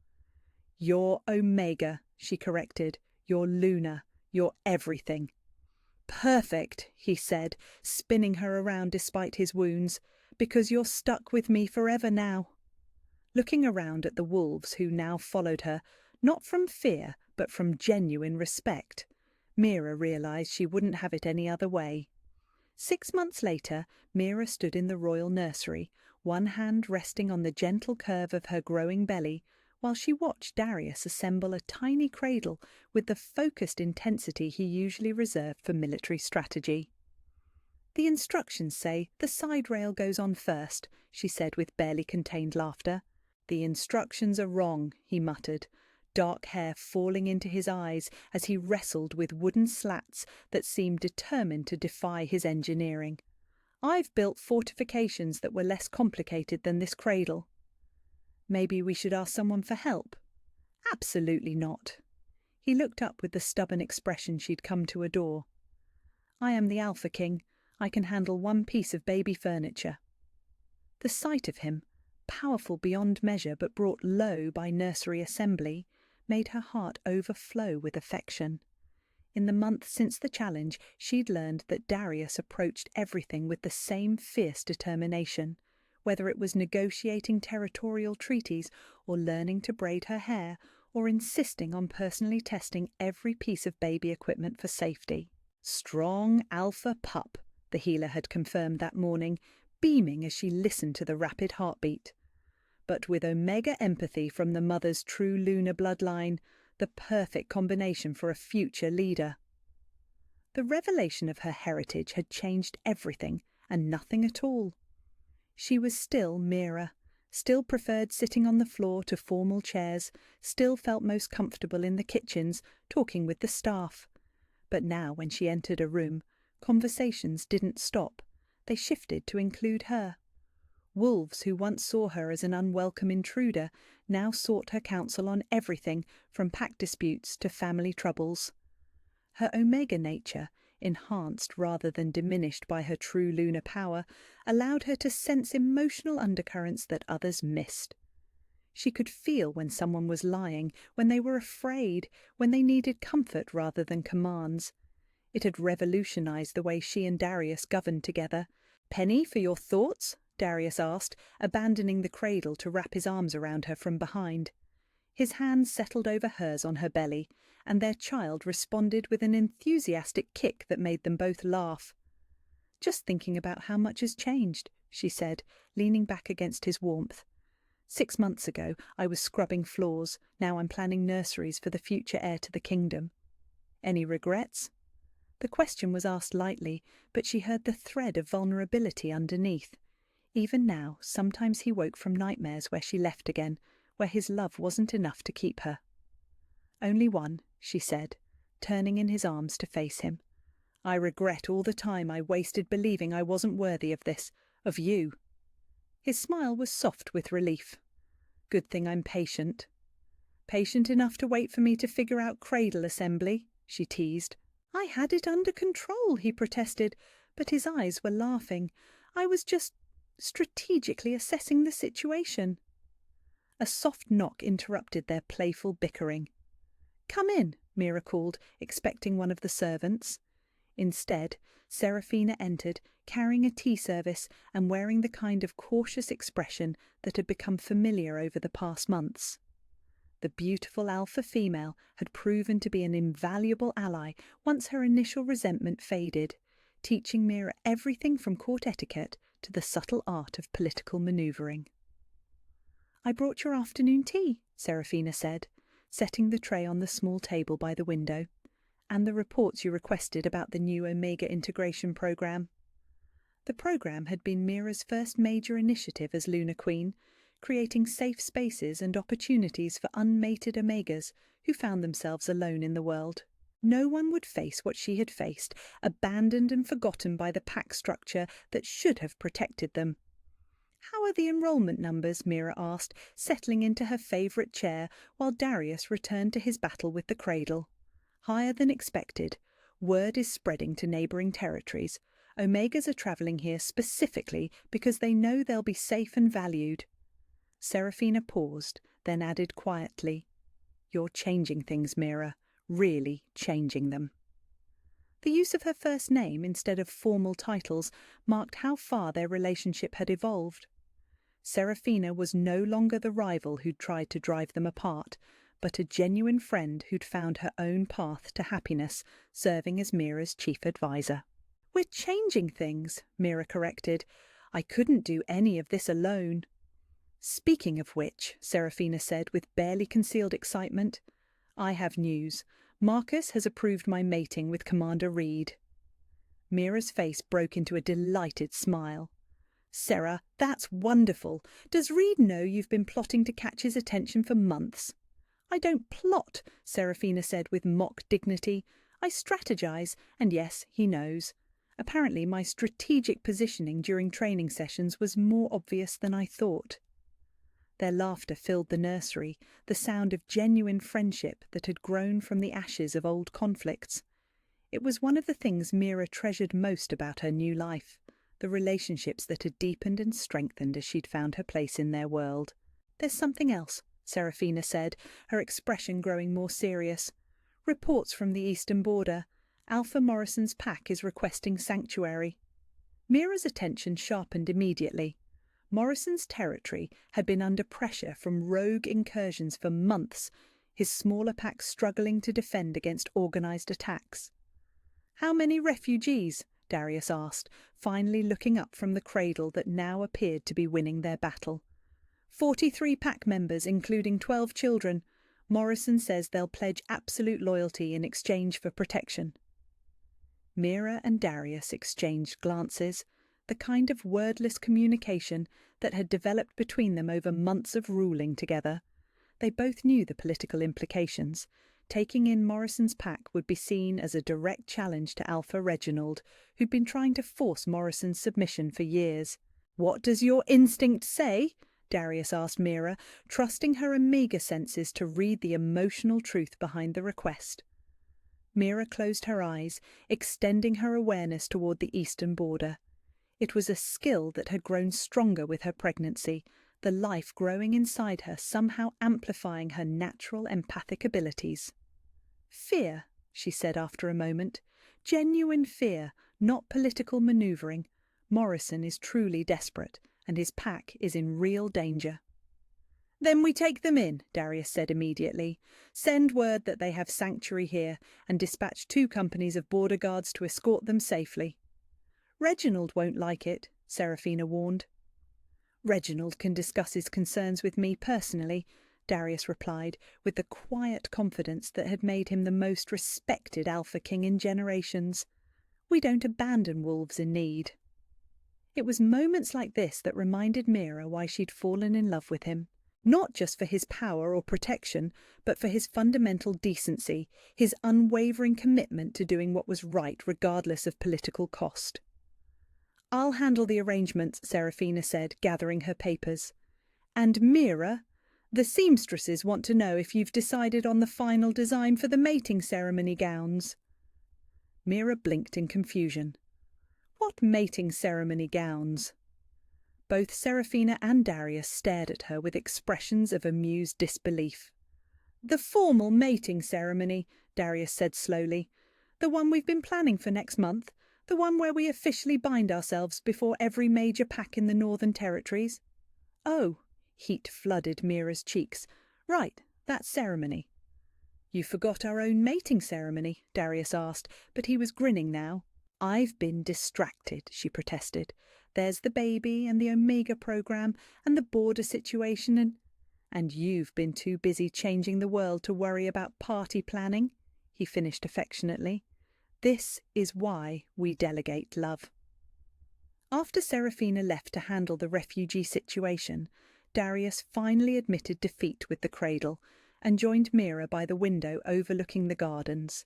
"You're Omega," she corrected. "You're Luna. You're everything." "Perfect," he said, spinning her around despite his wounds, "because you're stuck with me forever now." Looking around at the wolves who now followed her, not from fear, but from genuine respect. Mira realized she wouldn't have it any other way. 6 months later, Mira stood in the royal nursery, one hand resting on the gentle curve of her growing belly, while she watched Darius assemble a tiny cradle with the focused intensity he usually reserved for military strategy. "The instructions say the side rail goes on first," she said with barely contained laughter. "The instructions are wrong," he muttered, dark hair falling into his eyes as he wrestled with wooden slats that seemed determined to defy his engineering. "I've built fortifications that were less complicated than this cradle." "Maybe we should ask someone for help?" "Absolutely not." He looked up with the stubborn expression she'd come to adore. "I am the Alpha King. I can handle one piece of baby furniture." The sight of him, powerful beyond measure but brought low by nursery assembly, made her heart overflow with affection. In the month since the challenge, she'd learned that Darius approached everything with the same fierce determination, whether it was negotiating territorial treaties or learning to braid her hair or insisting on personally testing every piece of baby equipment for safety. "Strong alpha pup," the healer had confirmed that morning, beaming as she listened to the rapid heartbeat. But with Omega empathy from the mother's true lunar bloodline, the perfect combination for a future leader. The revelation of her heritage had changed everything and nothing at all. She was still Mira, still preferred sitting on the floor to formal chairs, still felt most comfortable in the kitchens, talking with the staff. But now when she entered a room, conversations didn't stop. They shifted to include her. Wolves who once saw her as an unwelcome intruder now sought her counsel on everything from pack disputes to family troubles. Her Omega nature, enhanced rather than diminished by her true lunar power, allowed her to sense emotional undercurrents that others missed. She could feel when someone was lying, when they were afraid, when they needed comfort rather than commands. It had revolutionized the way she and Darius governed together. "Penny, for your thoughts?" Darius asked, abandoning the cradle to wrap his arms around her from behind. His hands settled over hers on her belly, and their child responded with an enthusiastic kick that made them both laugh. "Just thinking about how much has changed," she said, leaning back against his warmth. 6 months ago, I was scrubbing floors. Now I'm planning nurseries for the future heir to the kingdom. Any regrets?" The question was asked lightly, but she heard the thread of vulnerability underneath. Even now, sometimes he woke from nightmares where she left again, where his love wasn't enough to keep her. "Only one," she said, turning in his arms to face him. "I regret all the time I wasted believing I wasn't worthy of this, of you." His smile was soft with relief. "Good thing I'm patient." "Patient enough to wait for me to figure out cradle assembly?" she teased. "I had it under control," he protested, but his eyes were laughing. "I was just strategically assessing the situation." A soft knock interrupted their playful bickering. "Come in," Mira called, expecting one of the servants. Instead, Seraphina entered, carrying a tea service and wearing the kind of cautious expression that had become familiar over the past months. The beautiful alpha female had proven to be an invaluable ally once her initial resentment faded, teaching Mira everything from court etiquette to the subtle art of political manoeuvring. "I brought your afternoon tea," Seraphina said, setting the tray on the small table by the window, "and the reports you requested about the new Omega integration program." The program had been Mira's first major initiative as Lunar Queen, creating safe spaces and opportunities for unmated Omegas who found themselves alone in the world. No one would face what she had faced, abandoned and forgotten by the pack structure that should have protected them. "How are the enrollment numbers?" Mira asked, settling into her favourite chair while Darius returned to his battle with the cradle. "Higher than expected. Word is spreading to neighbouring territories. Omegas are travelling here specifically because they know they'll be safe and valued." Seraphina paused, then added quietly, "You're changing things, Mira. Really changing them." The use of her first name instead of formal titles marked how far their relationship had evolved. Seraphina was no longer the rival who'd tried to drive them apart, but a genuine friend who'd found her own path to happiness, serving as Mira's chief advisor. "We're changing things," Mira corrected. "I couldn't do any of this alone." "Speaking of which," Serafina said with barely concealed excitement, "I have news. Marcus has approved my mating with Commander Reed." Mira's face broke into a delighted smile. "Sera, that's wonderful. Does Reed know you've been plotting to catch his attention for months?" "I don't plot," Serafina said with mock dignity. "I strategize, and yes, he knows. Apparently my strategic positioning during training sessions was more obvious than I thought." Their laughter filled the nursery, the sound of genuine friendship that had grown from the ashes of old conflicts. It was one of the things Mira treasured most about her new life, the relationships that had deepened and strengthened as she'd found her place in their world. "There's something else," Serafina said, her expression growing more serious. "Reports from the eastern border. Alpha Morrison's pack is requesting sanctuary." Mira's attention sharpened immediately. Morrison's territory had been under pressure from rogue incursions for months, his smaller pack struggling to defend against organized attacks. "How many refugees?" Darius asked, finally looking up from the cradle that now appeared to be winning their battle. 43 pack members, including 12 children. Morrison says they'll pledge absolute loyalty in exchange for protection." Mira and Darius exchanged glances, the kind of wordless communication that had developed between them over months of ruling together. They both knew the political implications. Taking in Morrison's pack would be seen as a direct challenge to Alpha Reginald, who'd been trying to force Morrison's submission for years. "What does your instinct say?" Darius asked Mira, trusting her Omega senses to read the emotional truth behind the request. Mira closed her eyes, extending her awareness toward the eastern border. It was a skill that had grown stronger with her pregnancy, the life growing inside her somehow amplifying her natural empathic abilities. "Fear," she said after a moment. "Genuine fear, not political manoeuvring. Morrison is truly desperate, and his pack is in real danger." "Then we take them in," Darius said immediately. "Send word that they have sanctuary here, and dispatch 2 companies of border guards to escort them safely." "Reginald won't like it," Serafina warned. "Reginald can discuss his concerns with me personally," Darius replied, with the quiet confidence that had made him the most respected Alpha King in generations. "We don't abandon wolves in need." It was moments like this that reminded Mira why she'd fallen in love with him. Not just for his power or protection, but for his fundamental decency, his unwavering commitment to doing what was right regardless of political cost. "I'll handle the arrangements," Serafina said, gathering her papers. "And Mira, the seamstresses want to know if you've decided on the final design for the mating ceremony gowns." Mira blinked in confusion. "What mating ceremony gowns?" Both Serafina and Darius stared at her with expressions of amused disbelief. "The formal mating ceremony," Darius said slowly. "The one we've been planning for next month. The one where we officially bind ourselves before every major pack in the Northern Territories." "Oh," heat flooded Mira's cheeks. "Right, that ceremony." "You forgot our own mating ceremony?" Darius asked, but he was grinning now. "I've been distracted," she protested. "There's the baby and the Omega program and the border situation and you've been too busy changing the world to worry about party planning," he finished affectionately. "This is why we delegate, love." After Serafina left to handle the refugee situation, Darius finally admitted defeat with the cradle and joined Mira by the window overlooking the gardens.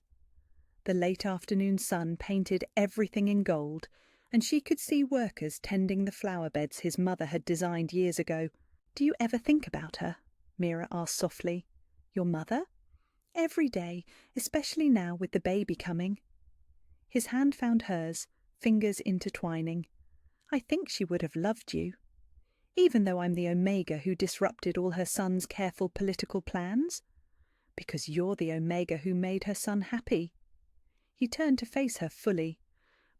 The late afternoon sun painted everything in gold, and she could see workers tending the flower beds his mother had designed years ago. "Do you ever think about her?" Mira asked softly. "Your mother?" "Every day, especially now with the baby coming." His hand found hers, fingers intertwining. "I think she would have loved you. Even though I'm the Omega who disrupted all her son's careful political plans? Because you're the Omega who made her son happy." He turned to face her fully.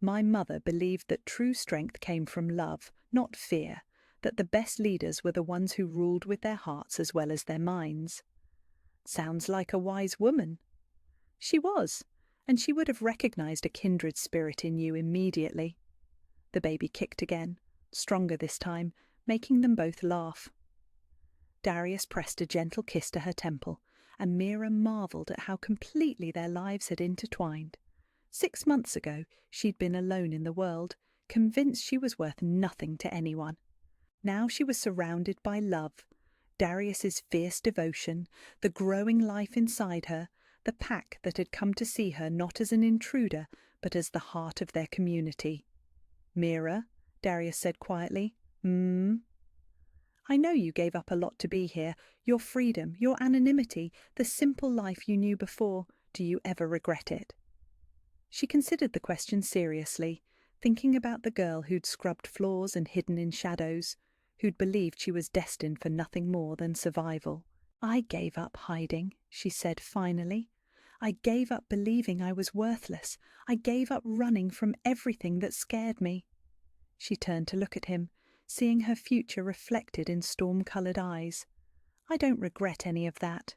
"My mother believed that true strength came from love, not fear, that the best leaders were the ones who ruled with their hearts as well as their minds." Sounds like a wise woman. She was, and she would have recognized a kindred spirit in you immediately. The baby kicked again, stronger this time, making them both laugh. Darius pressed a gentle kiss to her temple, and Mira marvelled at how completely their lives had intertwined. 6 months ago, she'd been alone in the world, convinced she was worth nothing to anyone. Now she was surrounded by love, Darius's fierce devotion, the growing life inside her, the pack that had come to see her not as an intruder, but as the heart of their community. "Mira," Darius said quietly, "I know you gave up a lot to be here, your freedom, your anonymity, the simple life you knew before. Do you ever regret it?" She considered the question seriously, thinking about the girl who'd scrubbed floors and hidden in shadows, who'd believed she was destined for nothing more than survival. "I gave up hiding," she said finally. "I gave up believing I was worthless. I gave up running from everything that scared me." She turned to look at him, seeing her future reflected in storm-coloured eyes. "I don't regret any of that."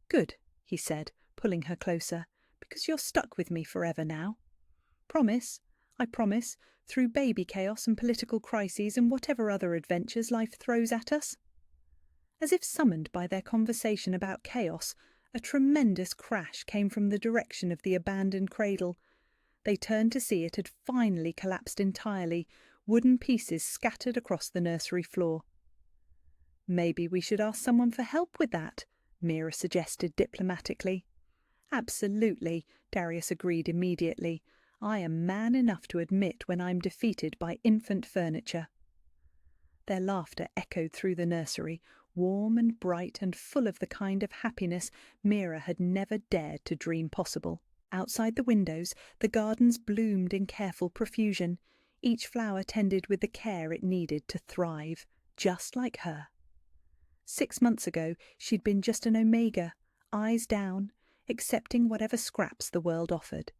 "Good," he said, pulling her closer, "because you're stuck with me forever now. Promise, I promise, through baby chaos and political crises and whatever other adventures life throws at us." As if summoned by their conversation about chaos, a tremendous crash came from the direction of the abandoned cradle. They turned to see it had finally collapsed entirely, wooden pieces scattered across the nursery floor. "Maybe we should ask someone for help with that," Mira suggested diplomatically. "Absolutely," Darius agreed immediately. "I am man enough to admit when I'm defeated by infant furniture." Their laughter echoed through the nursery, warm and bright and full of the kind of happiness Mira had never dared to dream possible. Outside the windows, the gardens bloomed in careful profusion, each flower tended with the care it needed to thrive, just like her. 6 months ago, she'd been just an omega, eyes down, accepting whatever scraps the world offered.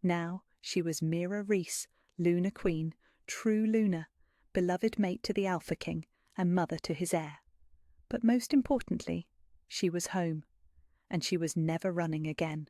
Now she was Mira Reese, Lunar Queen, true Luna, beloved mate to the Alpha King and mother to his heir. But most importantly, she was home, and she was never running again.